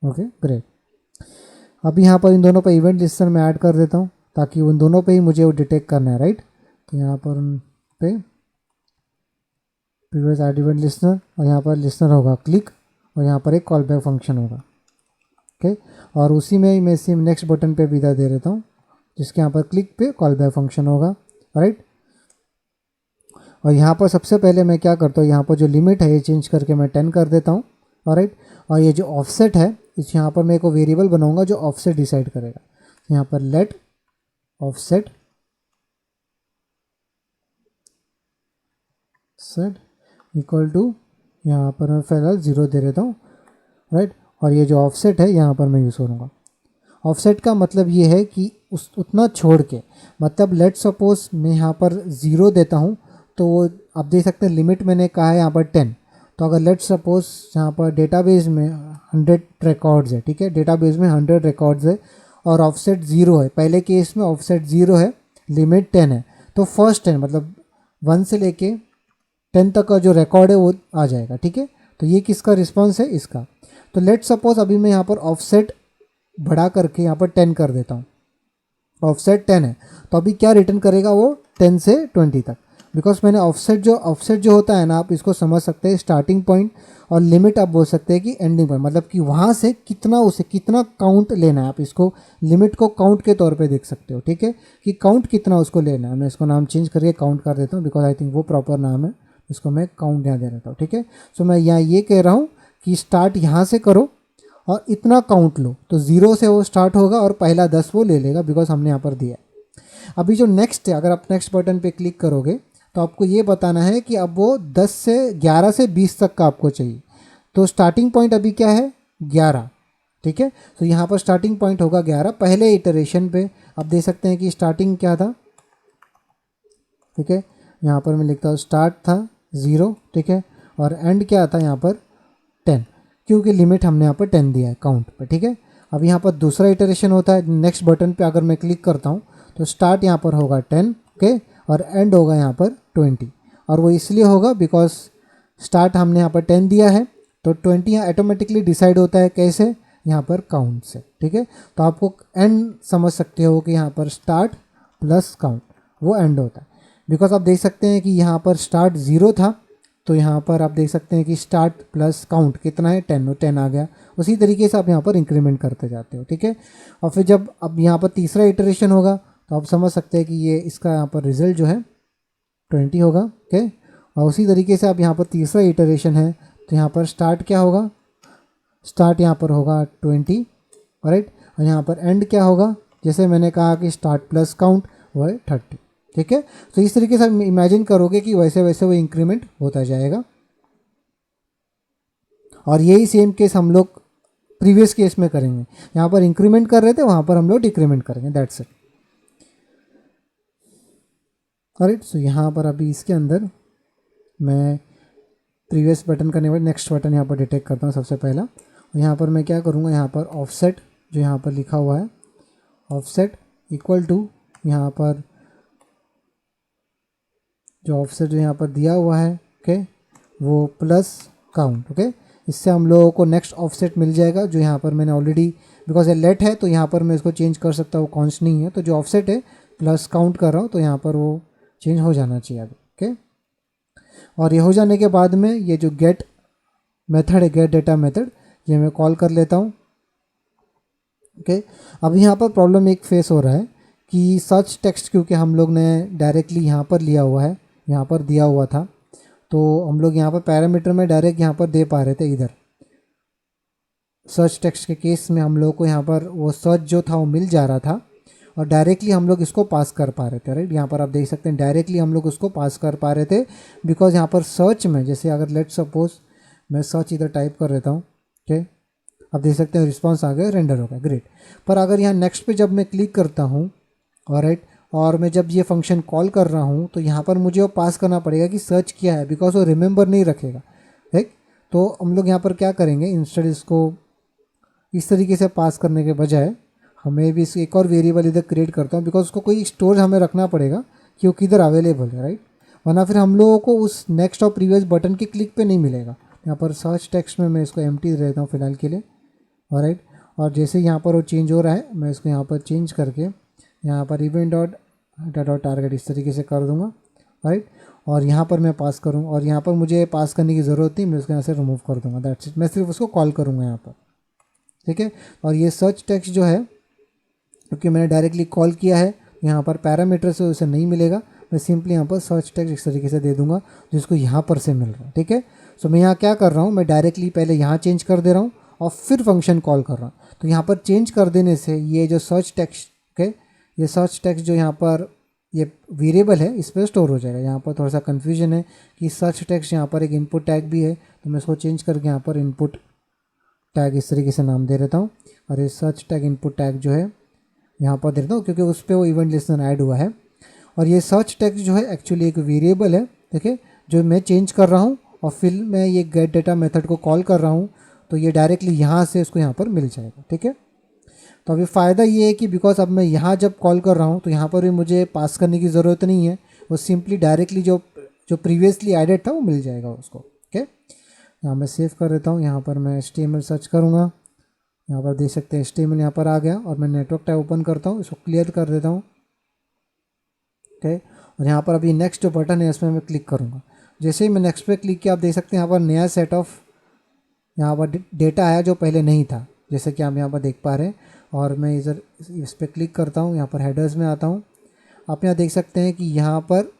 okay great. अब यहाँ पर इन दोनों पर इवेंट लिस्टनर में ऐड कर देता हूँ ताकि उन दोनों पे ही मुझे वो डिटेक्ट करना है, राइट। तो यहाँ पर उन पे प्रीवियस ऐड इवेंट लिस्टनर, और यहाँ पर लिस्टनर होगा क्लिक, और यहाँ पर एक कॉल बैक फंक्शन होगा। ओके, और उसी में ही मैं सेम नेक्स्ट बटन पे विदा दे देता हूँ, जिसके यहाँ पर क्लिक पे कॉल बैक फंक्शन होगा, राइट। और यहाँ पर सबसे पहले मैं क्या करता हूँ, यहाँ पर जो लिमिट है ये चेंज करके मैं 10 कर देता हूँ, राइट। और ये जो ऑफसेट है इस यहाँ पर मैं एक वेरिएबल बनाऊंगा जो ऑफसेट डिसाइड करेगा। यहाँ पर let offset set equal to, यहाँ पर मैं फिलहाल 0 दे देता हूँ, राइट। और ये जो ऑफसेट है यहाँ पर मैं यूज़ करूँगा। ऑफसेट का मतलब ये है कि उस उतना छोड़ के, मतलब लेट सपोज मैं यहाँ पर 0 देता हूँ, तो वो आप देख सकते हैं लिमिट मैंने कहा है यहाँ पर 10। तो अगर लेट सपोज यहाँ पर डेटाबेस में 100 रिकॉर्ड्स है, ठीक है, डेटाबेस में 100 रिकॉर्ड्स है और ऑफसेट 0 है, पहले केस में ऑफसेट 0 है, लिमिट 10 है, तो फर्स्ट 10 मतलब 1 से लेके 10 तक का जो रिकॉर्ड है वो आ जाएगा। ठीक है, तो ये किसका रिस्पॉन्स है, इसका। तो लेट सपोज अभी मैं यहाँ पर ऑफसेट बढ़ा करके यहाँ पर 10 कर देता हूँ, ऑफसेट 10 है, तो अभी क्या रिटर्न करेगा वो 10 से 20 तक, बिकॉज मैंने ऑफसेट जो होता है ना, आप इसको समझ सकते हैं स्टार्टिंग पॉइंट, और लिमिट आप बोल सकते हैं कि एंडिंग पॉइंट, मतलब कि वहाँ से कितना काउंट लेना है, आप इसको लिमिट को काउंट के तौर पे देख सकते हो। ठीक है, कि काउंट कितना उसको लेना है। मैं इसको नाम चेंज करके काउंट कर देता हूँ, बिकॉज आई थिंक वो प्रॉपर नाम है, इसको मैं काउंट यहाँ दे देता हूँ। ठीक है, सो मैं यहाँ ये कह रहा हूँ कि स्टार्ट यहाँ से करो और इतना काउंट लो, तो 0 से वो स्टार्ट होगा और पहला 10 वो ले लेगा, बिकॉज हमने यहाँ पर दिया है। अभी जो नेक्स्ट है, अगर आप नेक्स्ट बटन पे क्लिक करोगे तो आपको ये बताना है कि अब वो 11 से 20 तक का आपको चाहिए। तो स्टार्टिंग पॉइंट अभी क्या है, 11। ठीक है, तो यहाँ पर स्टार्टिंग पॉइंट होगा 11 पहले इटरेशन पे। आप देख सकते हैं कि स्टार्टिंग क्या था, ठीक है, यहाँ पर मैं लिखता हूँ स्टार्ट था 0, ठीक है, और एंड क्या था यहाँ पर 10, क्योंकि लिमिट हमने यहाँ पर 10 दिया है काउंट पे। ठीक है, अब यहाँ पर दूसरा इटरेशन होता है, नेक्स्ट बटन पे अगर मैं क्लिक करता हूँ तो स्टार्ट यहाँ पर होगा 10, ओके, और एंड होगा यहाँ पर 20, और वो इसलिए होगा बिकॉज स्टार्ट हमने यहाँ पर 10 दिया है, तो 20 यहाँ ऑटोमेटिकली डिसाइड होता है, कैसे, यहाँ पर काउंट से। ठीक है, तो आपको एंड समझ सकते हो कि यहाँ पर स्टार्ट प्लस काउंट वो एंड होता है, बिकॉज आप देख सकते हैं कि यहाँ पर स्टार्ट 0 था, तो यहाँ पर आप देख सकते हैं कि स्टार्ट प्लस काउंट कितना है, 10, 10 आ गया। उसी तरीके से आप यहाँ पर इंक्रीमेंट करते जाते हो। ठीक है, और फिर जब अब यहाँ पर तीसरा इटरेशन होगा तो आप समझ सकते हैं कि ये इसका यहाँ पर रिजल्ट जो है 20 होगा। ओके, और उसी तरीके से आप यहाँ पर तीसरा इटरेशन है, तो यहाँ पर स्टार्ट क्या होगा, स्टार्ट यहाँ पर होगा 20, राइट, और यहाँ पर एंड क्या होगा, जैसे मैंने कहा कि स्टार्ट प्लस काउंट वो है 30। ठीक है, तो इस तरीके से इमेजिन करोगे कि वैसे वैसे वो इंक्रीमेंट होता जाएगा। और यही सेम केस हम लोग प्रीवियस केस में करेंगे, यहाँ पर इंक्रीमेंट कर रहे थे, वहाँ पर हम लोग डिक्रीमेंट करेंगे, दैट्स इट। राइट, सो यहाँ पर अभी इसके अंदर मैं प्रीवियस बटन करने वाले नेक्स्ट बटन यहाँ पर डिटेक्ट करता हूँ सबसे पहला, और यहाँ पर मैं क्या करूँगा, यहाँ पर ऑफसेट जो यहाँ पर लिखा हुआ है, ऑफसेट इक्वल टू यहाँ पर जो ऑफसेट जो यहाँ पर दिया हुआ है, ओके, वो प्लस काउंट। ओके, इससे हम लोगों को नेक्स्ट ऑफसेट मिल जाएगा, जो यहाँ पर मैंने ऑलरेडी, बिकॉज ये लेट है तो यहाँ पर मैं इसको चेंज कर सकता हूँ, कॉन्स नहीं है, तो जो ऑफसेट है प्लस काउंट कर रहा हूँ, तो यहाँ पर वो चेंज हो जाना चाहिए अभी। ओके, और ये हो जाने के बाद में ये जो गेट मेथड है, गेट डेटा मेथड, ये मैं कॉल कर लेता हूँ। ओके, अब यहाँ पर प्रॉब्लम एक फेस हो रहा है कि सर्च टेक्स्ट क्योंकि हम लोग ने डायरेक्टली यहाँ पर लिया हुआ है, यहाँ पर दिया हुआ था, तो हम लोग यहाँ पर पैरामीटर में डायरेक्ट यहाँ पर दे पा रहे थे। इधर सर्च टेक्स्ट के केस में हम लोग को यहाँ पर वो सर्च जो था वो मिल जा रहा था और डायरेक्टली हम लोग इसको पास कर पा रहे थे, राइट। यहाँ पर आप देख सकते हैं डायरेक्टली हम लोग उसको पास कर पा रहे थे, बिकॉज यहाँ पर सर्च में जैसे अगर लेट सपोज मैं सर्च इधर टाइप कर लेता हूँ, ओके, आप देख सकते हैं रिस्पॉन्स आ गया, रेंडर हो गया, ग्रेट। पर अगर यहाँ नेक्स्ट पे जब मैं क्लिक करता हूँ और राइट, और मैं जब ये फंक्शन कॉल कर रहा हूँ तो यहाँ पर मुझे वो पास करना पड़ेगा कि सर्च किया है, बिकॉज वो रिमेंबर नहीं रखेगा, ठीक। तो हम लोग यहाँ पर क्या करेंगे, इंस्टेड इसको इस तरीके से पास करने के बजाय हमें भी इस एक और वेरिएबल इधर क्रिएट करता हूँ, बिकॉज उसको कोई स्टोर हमें रखना पड़ेगा कि वो किधर अवेलेबल है, राइट। वरना फिर हम लोगों को उस नेक्स्ट और प्रीवियस बटन के क्लिक पे नहीं मिलेगा। यहाँ पर सर्च टेक्स्ट में मैं इसको एम्प्टी दे देता हूँ फिलहाल के लिए, और राइट। और जैसे यहाँ पर वो चेंज हो रहा है मैं इसको यहाँ पर चेंज करके यहाँ पर event dot data dot target इस तरीके से कर दूँगा, राइट। और यहाँ पर मैं पास करूँ, और यहाँ पर मुझे पास करने की ज़रूरत नहीं, मैं उसको यहाँ से रिमूव कर दूँगा, दैट्स इट। मैं सिर्फ उसको कॉल करूँगा यहाँ पर, ठीक है। और ये सर्च टेक्स्ट जो है क्योंकि मैंने डायरेक्टली कॉल किया है, यहाँ पर पैरामीटर से उसे नहीं मिलेगा, मैं सिंपली यहाँ पर सर्च टेक्स्ट इस तरीके से दे दूँगा जिसको यहाँ पर से मिल रहा है, ठीक है। सो मैं यहाँ क्या कर रहा हूँ, मैं डायरेक्टली पहले यहाँ चेंज कर दे रहा हूँ और फिर फंक्शन कॉल कर रहा हूँ। तो यहाँ पर चेंज कर देने से ये जो सर्च टेक्स्ट, ओके, ये सर्च टेक्स्ट जो यहाँ पर ये वेरिएबल है इस पर स्टोर हो जाएगा। यहाँ पर थोड़ा सा कन्फ्यूजन है कि सर्च टेक्स्ट यहाँ पर एक इनपुट टैग भी है, तो मैं इसको चेंज करके यहाँ पर इनपुट टैग इस तरीके से नाम दे देता हूँ। और ये सर्च टैग इनपुट टैग जो है यहाँ पर दे देता हूँ क्योंकि उस पर वो इवेंट लिस्टनर ऐड हुआ है। और ये सर्च टेक्स्ट जो है एक्चुअली एक वेरिएबल है, ठीक है, जो मैं चेंज कर रहा हूँ और फिर मैं ये गेट डेटा मेथड को कॉल कर रहा हूँ, तो ये डायरेक्टली यहाँ से उसको यहाँ पर मिल जाएगा, ठीक है। तो अभी फ़ायदा ये है कि बिकॉज अब मैं यहाँ जब कॉल कर रहा हूँ तो यहाँ पर भी मुझे पास करने की ज़रूरत नहीं है, वो सिंपली डायरेक्टली जो प्रीवियसली एडेड था वो मिल जाएगा उसको, ओके। यहाँ मैं सेव कर देता हूँ, यहाँ पर मैं HTML सर्च करूँगा, यहाँ पर देख सकते हैं HTML यहाँ पर आ गया, और मैं नेटवर्क टैब ओपन करता हूँ, इसको क्लियर कर देता हूँ, ओके। और यहाँ पर अभी नेक्स्ट जो बटन है इसमें मैं क्लिक करूँगा। जैसे ही मैं नेक्स्ट पे क्लिक किया आप देख सकते हैं यहाँ पर नया सेट ऑफ यहाँ पर डेटा आया जो पहले नहीं था, जैसे कि हम यहाँ पर देख पा रहे हैं। और मैं इधर इस पर क्लिक करता हूँ, यहाँ पर हेडर्स में आता हूँ, आप यहाँ देख सकते हैं कि यहाँ पर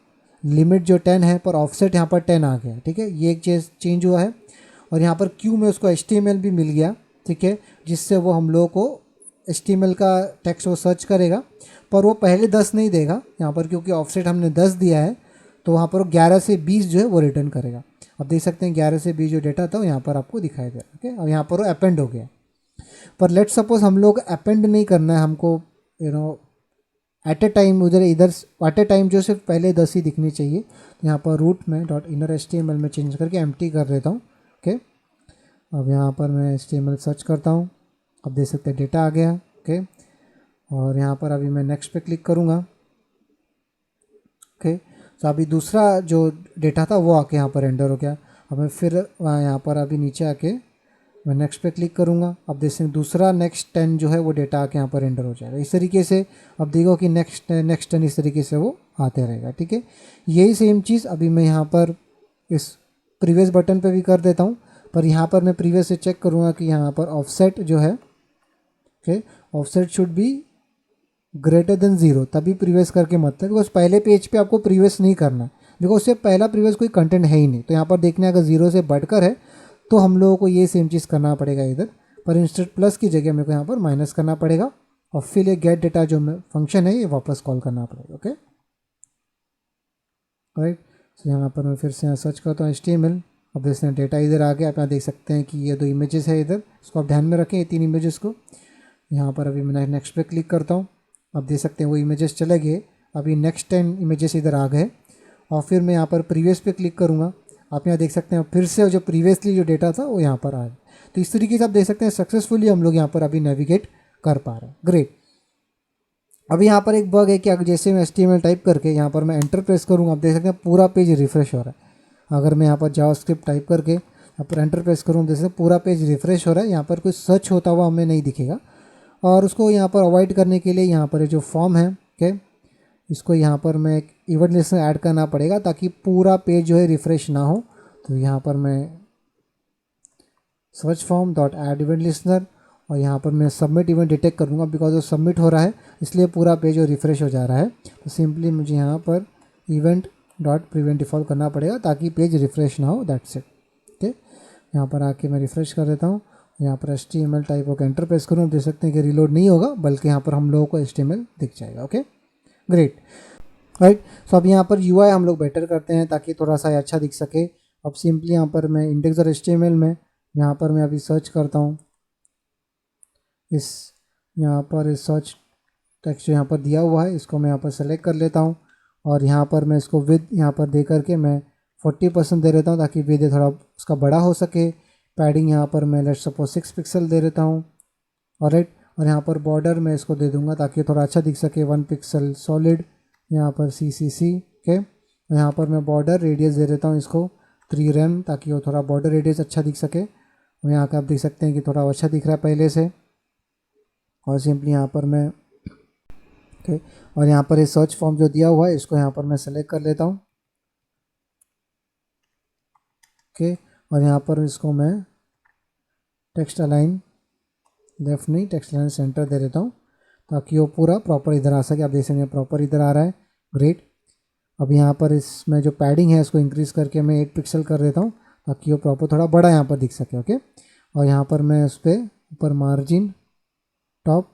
लिमिट जो 10 है पर ऑफसेट यहाँ पर 10 आ गया, ठीक है, ये एक चीज़ चेंज हुआ है। और यहाँ पर क्यू में उसको HTML भी मिल गया, ठीक है, जिससे वो हम लोगों को HTML का टेक्स्ट वो सर्च करेगा, पर वो पहले 10 नहीं देगा यहाँ पर, क्योंकि ऑफसेट हमने 10 दिया है, तो वहाँ पर 11 से 20 जो है वो रिटर्न करेगा। आप देख सकते हैं 11 से 20 जो डेटा था वो यहाँ पर आपको दिखाई दे रहा है, ओके। और यहाँ पर वो अपेंड हो गया। पर लेट सपोज हम लोग अपेंड नहीं करना है, हमको एट ए टाइम उधर इधर एट ए टाइम जो सिर्फ पहले 10 ही दिखनी चाहिए, तो यहाँ पर रूट में डॉट इनर HTML में चेंज करके एम्प्टी कर देता हूँ, ओके। अब यहाँ पर मैं HTML सर्च करता हूँ, अब देख सकते हैं डेटा आ गया, ओके। और यहाँ पर अभी मैं नेक्स्ट पे क्लिक करूँगा, ओके। तो अभी दूसरा जो डेटा था वो आके यहाँ पर रेंडर हो गया। अब मैं फिर यहाँ पर अभी नीचे आके मैं नेक्स्ट पे क्लिक करूँगा, अब देख सकते हैं दूसरा नेक्स्ट 10 जो है वो डेटा आके यहाँ पर रेंडर हो जाएगा। इस तरीके से अब देखो कि नेक्स्ट 10 इस तरीके से वो आते रहेगा, ठीक है। यही सेम चीज़ अभी मैं यहाँ पर इस प्रीवियस बटन पे भी कर देता हूँ, पर यहाँ पर मैं प्रीवियस से चेक करूँगा कि यहाँ पर ऑफसेट जो है, okay, offset should be greater than 0, तभी प्रीवियस करके मत है, बिकॉज पहले पेज पे आपको प्रीवियस नहीं करना है, बिकॉज उससे पहला प्रीवियस कोई कंटेंट है ही नहीं। तो यहाँ पर देखने अगर 0 से बढ़कर है तो हम लोगों को ये सेम चीज़ करना पड़ेगा इधर, पर इंस्टेड प्लस की जगह मेरे को यहाँ पर माइनस करना पड़ेगा, और फिर ये गेट डेटा जो फंक्शन है ये वापस कॉल करना पड़ेगा, ओके, राइट। तो यहाँ पर मैं फिर से यहाँ सर्च करता हूँ HTML, अब देखते हैं डेटा इधर आ गया। आप यहाँ देख सकते हैं कि ये 2 इमेजेस है इधर, इसको आप ध्यान में रखें, ये 3 इमेजेस को। यहाँ पर अभी मैं नेक्स्ट पे क्लिक करता हूँ, अब देख सकते हैं वो इमेजेस चले गए, अभी नेक्स्ट 10 इमेजेस इधर आ गए। और फिर मैं यहाँ पर प्रीवियस पे क्लिक करूँगा, आप यहाँ देख सकते हैं फिर से जो प्रीवियसली जो डेटा था वो यहाँ पर आया। तो इस तरीके से आप देख सकते हैं सक्सेसफुली हम लोग यहाँ पर अभी नेविगेट कर पा रहे हैं, ग्रेट। अभी यहाँ पर एक बग है कि अगर जैसे मैं HTML टाइप करके यहाँ पर मैं एंटर प्रेस करूँगा, आप देख सकते हैं पूरा पेज रिफ्रेश हो रहा है। अगर मैं यहाँ पर जावास्क्रिप्ट टाइप करके यहाँ पर एंटर प्रेस करूँ, जैसे पूरा पेज रिफ्रेश हो रहा है, यहाँ पर कोई सर्च होता हुआ हमें नहीं दिखेगा। और उसको यहाँ पर अवॉइड करने के लिए यहाँ पर जो फॉर्म है, ओके, इसको यहाँ पर मैं एक इवेंट लिस्टनर ऐड करना पड़ेगा ताकि पूरा पेज जो है रिफ्रेश ना हो। तो यहाँ पर मैं search form dot add event listener, और यहाँ पर मैं सबमिट इवेंट डिटेक्ट करूँगा बिकॉज वो सबमिट हो रहा है, इसलिए पूरा पेज वो रिफ़्रेश हो जा रहा है। तो सिंपली मुझे यहाँ पर इवेंट डॉट प्रिवेंट डिफ़ॉल्ट करना पड़ेगा ताकि पेज रिफ़्रेश ना हो, दैट्स इट। ओके, यहाँ पर आके मैं रिफ़्रेश कर देता हूँ। यहाँ पर HTML टाइप होकर एंटर प्रेस करूँ, देख सकते हैं कि रीलोड नहीं होगा बल्कि यहाँ पर हम लोगों को HTML दिख जाएगा। Okay, great, right. सो अब यहाँ पर UI हम लोग बेटर करते हैं ताकि थोड़ा सा अच्छा दिख सके। अब सिंपली यहाँ पर मैं index.html में यहाँ पर मैं अभी सर्च करता हूँ, इस यहाँ पर इस सर्च टेक्स्ट यहाँ पर दिया हुआ है, इसको मैं यहाँ पर सेलेक्ट कर लेता हूँ और यहाँ पर मैं इसको विद यहाँ पर दे करके मैं 40% दे देता हूँ ताकि विद थोड़ा उसका बड़ा हो सके। पैडिंग यहाँ पर मैं लेट्स सपोज 6 पिक्सल दे देता हूँ, ऑलराइट। और यहाँ पर बॉर्डर मैं इसको दे दूँगा ताकि थोड़ा अच्छा दिख सके, 1 पिक्सल सॉलिड, यहाँ पर CCC के। यहाँ पर मैं बॉर्डर रेडियस दे देता हूँ इसको 3 rem ताकि वो थोड़ा बॉर्डर रेडियस अच्छा दिख सके। और यहाँ का आप देख सकते हैं कि थोड़ा अच्छा दिख रहा है पहले से। और सिंपली यहाँ पर मैं ओके, और यहाँ पर ये सर्च फॉर्म जो दिया हुआ है इसको यहाँ पर मैं सेलेक्ट कर लेता हूँ। ओके, और यहाँ पर इसको मैं टेक्स्ट अलाइन लेफ्ट नहीं, टेक्स्ट अलाइन सेंटर दे देता हूँ ताकि वो पूरा प्रॉपर इधर आ सके। आप देख सकते हैं प्रॉपर इधर आ रहा है, ग्रेट। अब यहाँ पर इसमें जो पैडिंग है इसको इंक्रीज़ करके मैं 8 पिक्सल कर देता हूँ ताकि वो प्रॉपर थोड़ा बड़ा यहाँ पर दिख सके। ओके, और यहाँ पर मैं उस पर ऊपर मार्जिन टॉप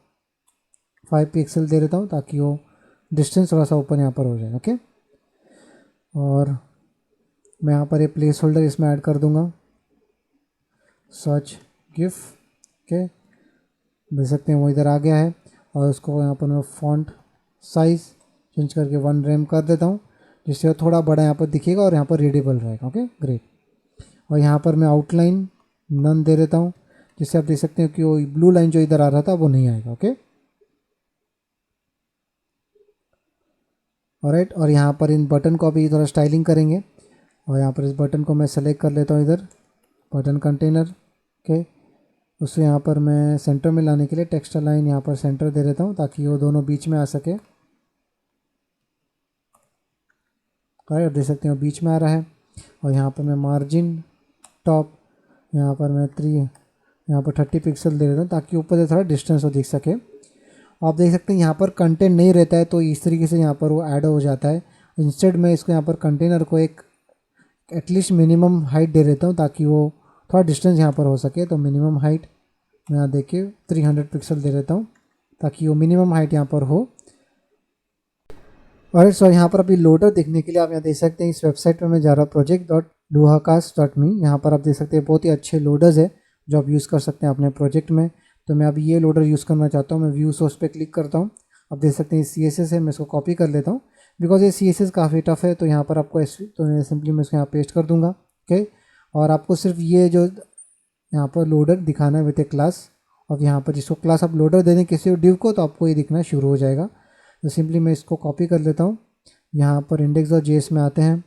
5 पिक्सल दे देता हूँ ताकि वो डिस्टेंस थोड़ा सा ऊपर यहाँ पर हो जाए। ओके, और मैं यहाँ पर ये प्लेस होल्डर इसमें ऐड कर दूँगा, सर्च गिफ। ओके, देख सकते हैं वो इधर आ गया है। और उसको यहाँ पर मैं फॉन्ट साइज़ चेंज करके 1 rem कर देता हूँ जिससे वो थोड़ा बड़ा यहाँ पर दिखेगा और यहाँ पर रीडेबल रहेगा। Okay, great. और यहाँ पर मैं आउटलाइन नन दे देता हूँ जिससे आप देख सकते हैं कि वो ब्लू लाइन जो इधर आ रहा था वो नहीं आएगा। Okay, alright. और यहाँ पर इन बटन को अभी थोड़ा स्टाइलिंग करेंगे और यहाँ पर इस बटन को मैं सेलेक्ट कर लेता हूँ इधर, बटन कंटेनर। ओके, उससे यहाँ पर मैं सेंटर में लाने के लिए टेक्स्ट अलाइन यहाँ पर सेंटर दे देता हूँ ताकि वो दोनों बीच में आ सके। राइट, देख सकते हैं बीच में आ रहा है। और यहाँ पर मैं मार्जिन टॉप यहाँ पर मैं 3 यहाँ पर 30 पिक्सल दे देता हूँ ताकि ऊपर से थोड़ा डिस्टेंस हो दिख सके। आप देख सकते हैं यहाँ पर कंटेंट नहीं रहता है तो इस तरीके से यहाँ पर वो ऐड हो जाता है। इंस्टेड मैं इसको यहाँ पर कंटेनर को एक एटलीस्ट मिनिमम हाइट दे देता हूँ ताकि वो थोड़ा डिस्टेंस यहाँ पर हो सके। तो मिनिमम हाइट मैं यहाँ देखिए 300 पिक्सल दे देता हूँ ताकि वो मिनिमम हाइट यहाँ पर हो। और सो यहाँ पर अभी लोडर देखने के लिए आप यहाँ देख सकते हैं इस वेबसाइट पर मैं जा रहा हूँ project.luhacast.me। यहाँ पर आप देख सकते हैं बहुत ही अच्छे लोडर्स है जो आप यूज़ कर सकते हैं अपने प्रोजेक्ट में। तो मैं अभी ये लोडर यूज़ करना चाहता हूँ। मैं व्यू सोर्स पे क्लिक करता हूँ, आप देख सकते हैं CSS है, मैं इसको कॉपी कर लेता हूँ बिकॉज ये CSS काफ़ी टफ है। तो यहाँ पर आपको तो मैं सिंपली मैं इसको यहाँ पेस्ट कर दूँगा। ओके, और आपको सिर्फ ये जो यहाँ पर लोडर दिखाना है विद ए क्लास। और यहाँ पर जिसको क्लास आप लोडर दे दें किसी डिव को तो आपको ये दिखना शुरू हो जाएगा। तो सिंपली मैं इसको कॉपी कर लेता हूँ, यहाँ पर index.js में आते हैं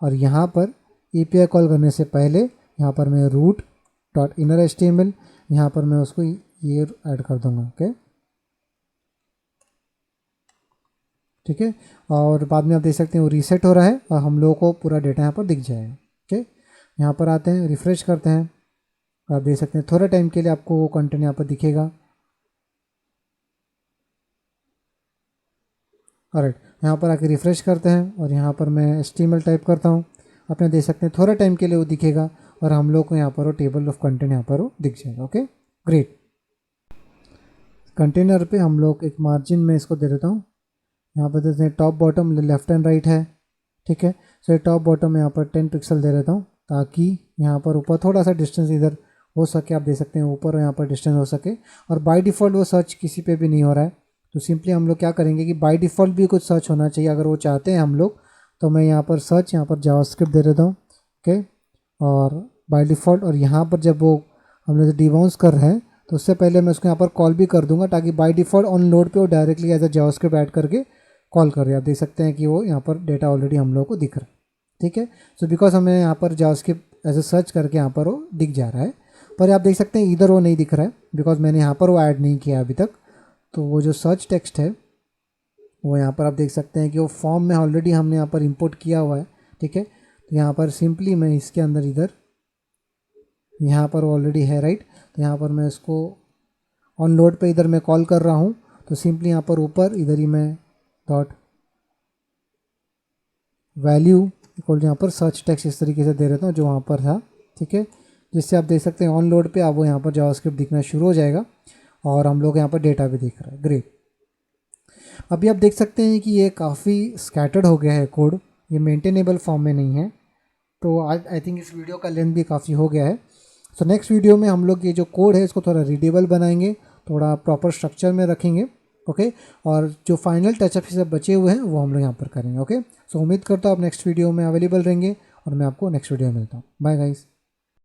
और यहाँ पर API कॉल करने से पहले यहाँ पर मैं root.inner.html यहाँ पर मैं उसको ये ऐड कर दूँगा। ओके, ठीक है। और बाद में आप देख सकते हैं वो रीसेट हो रहा है और हम लोगों को पूरा डेटा यहाँ पर दिख जाएगा। ओके, यहाँ पर आते हैं, रिफ़्रेश करते हैं, आप देख सकते हैं थोड़े टाइम के लिए आपको वो कंटेंट यहाँ पर दिखेगा। ऑलराइट, यहाँ पर आके रिफ़्रेश करते हैं और यहाँ पर मैं HTML टाइप करता हूँ। आप यहाँ देख सकते हैं थोड़े टाइम के लिए वो दिखेगा और हम लोग को यहाँ पर वो टेबल ऑफ कंटेंट यहाँ पर वो दिख जाएगा। Okay, great. कंटेनर पे हम लोग एक मार्जिन में इसको दे देता हूँ, यहाँ पर देते हैं top bottom left and right है, ठीक है। सो टॉप बॉटम यहाँ पर 10 पिक्सल दे देता हूँ ताकि यहाँ पर ऊपर थोड़ा सा डिस्टेंस इधर हो सके। आप देख सकते हैं ऊपर यहाँ पर डिस्टेंस हो सके। और बाय डिफ़ॉल्ट वो सर्च किसी पे भी नहीं हो रहा है तो सिंपली हम लोग क्या करेंगे कि बाय डिफ़ॉल्ट भी कुछ सर्च होना चाहिए अगर वो चाहते हैं हम लोग। तो मैं यहाँ पर सर्च यहाँ पर जावास्क्रिप्ट दे देता हूँ। ओके, और बाय डिफ़ॉल्ट और यहाँ पर जब वो हम लोग डिबाउंस कर रहे हैं तो उससे पहले मैं उसको यहाँ पर कॉल भी कर दूंगा ताकि बाय डिफ़ॉल्ट ऑन लोड पे वो directly as a JavaScript add करके कॉल कर रहे हैं। आप देख सकते हैं कि वो यहाँ पर डेटा ऑलरेडी हम लोग को दिख रहा है, ठीक है। सो बिकॉज हमें यहाँ पर जावास्क्रिप्ट एज अ सर्च करके यहाँ पर वो दिख जा रहा है, पर आप देख सकते हैं इधर वो नहीं दिख रहा है बिकॉज मैंने यहाँ पर वो ऐड नहीं किया अभी तक। तो वो जो सर्च टेक्स्ट है वो यहाँ पर आप देख सकते हैं कि वो फॉर्म में ऑलरेडी हमने यहाँ पर इंपोर्ट किया हुआ है, ठीक है। तो यहाँ पर सिंपली मैं इसके अंदर इधर यहाँ पर ऑलरेडी है, राइट। तो यहाँ पर मैं इसको ऑन लोड पे इधर मैं कॉल कर रहा हूँ, तो सिंपली यहाँ पर ऊपर इधर ही मैं डॉट वैल्यू इक्वल यहाँ पर सर्च टेक्स्ट इस तरीके से दे देता हूँ जो वहाँ पर था, ठीक है, जिससे आप देख सकते हैं ऑन लोड पे अब वो यहाँ पर जावास्क्रिप्ट दिखना शुरू हो जाएगा और हम लोग यहाँ पर डेटा भी दिख रहा है। ग्रेट। अभी आप देख सकते हैं कि ये काफ़ी स्कैटर्ड हो गया है कोड, ये मेंटेनेबल फॉर्म में नहीं है। तो आज आई थिंक इस वीडियो का लेंथ भी काफ़ी हो गया है। सो नेक्स्ट वीडियो में हम लोग ये जो कोड है इसको थोड़ा रीडेबल बनाएंगे, थोड़ा प्रॉपर स्ट्रक्चर में रखेंगे, ओके। और जो फाइनल टचअप सब बचे हुए हैं वो हम लोग यहाँ पर करेंगे, ओके। सो उम्मीद करता हूँ आप नेक्स्ट वीडियो में अवेलेबल रहेंगे और मैं आपको नेक्स्ट वीडियो में मिलता हूँ। Bye guys.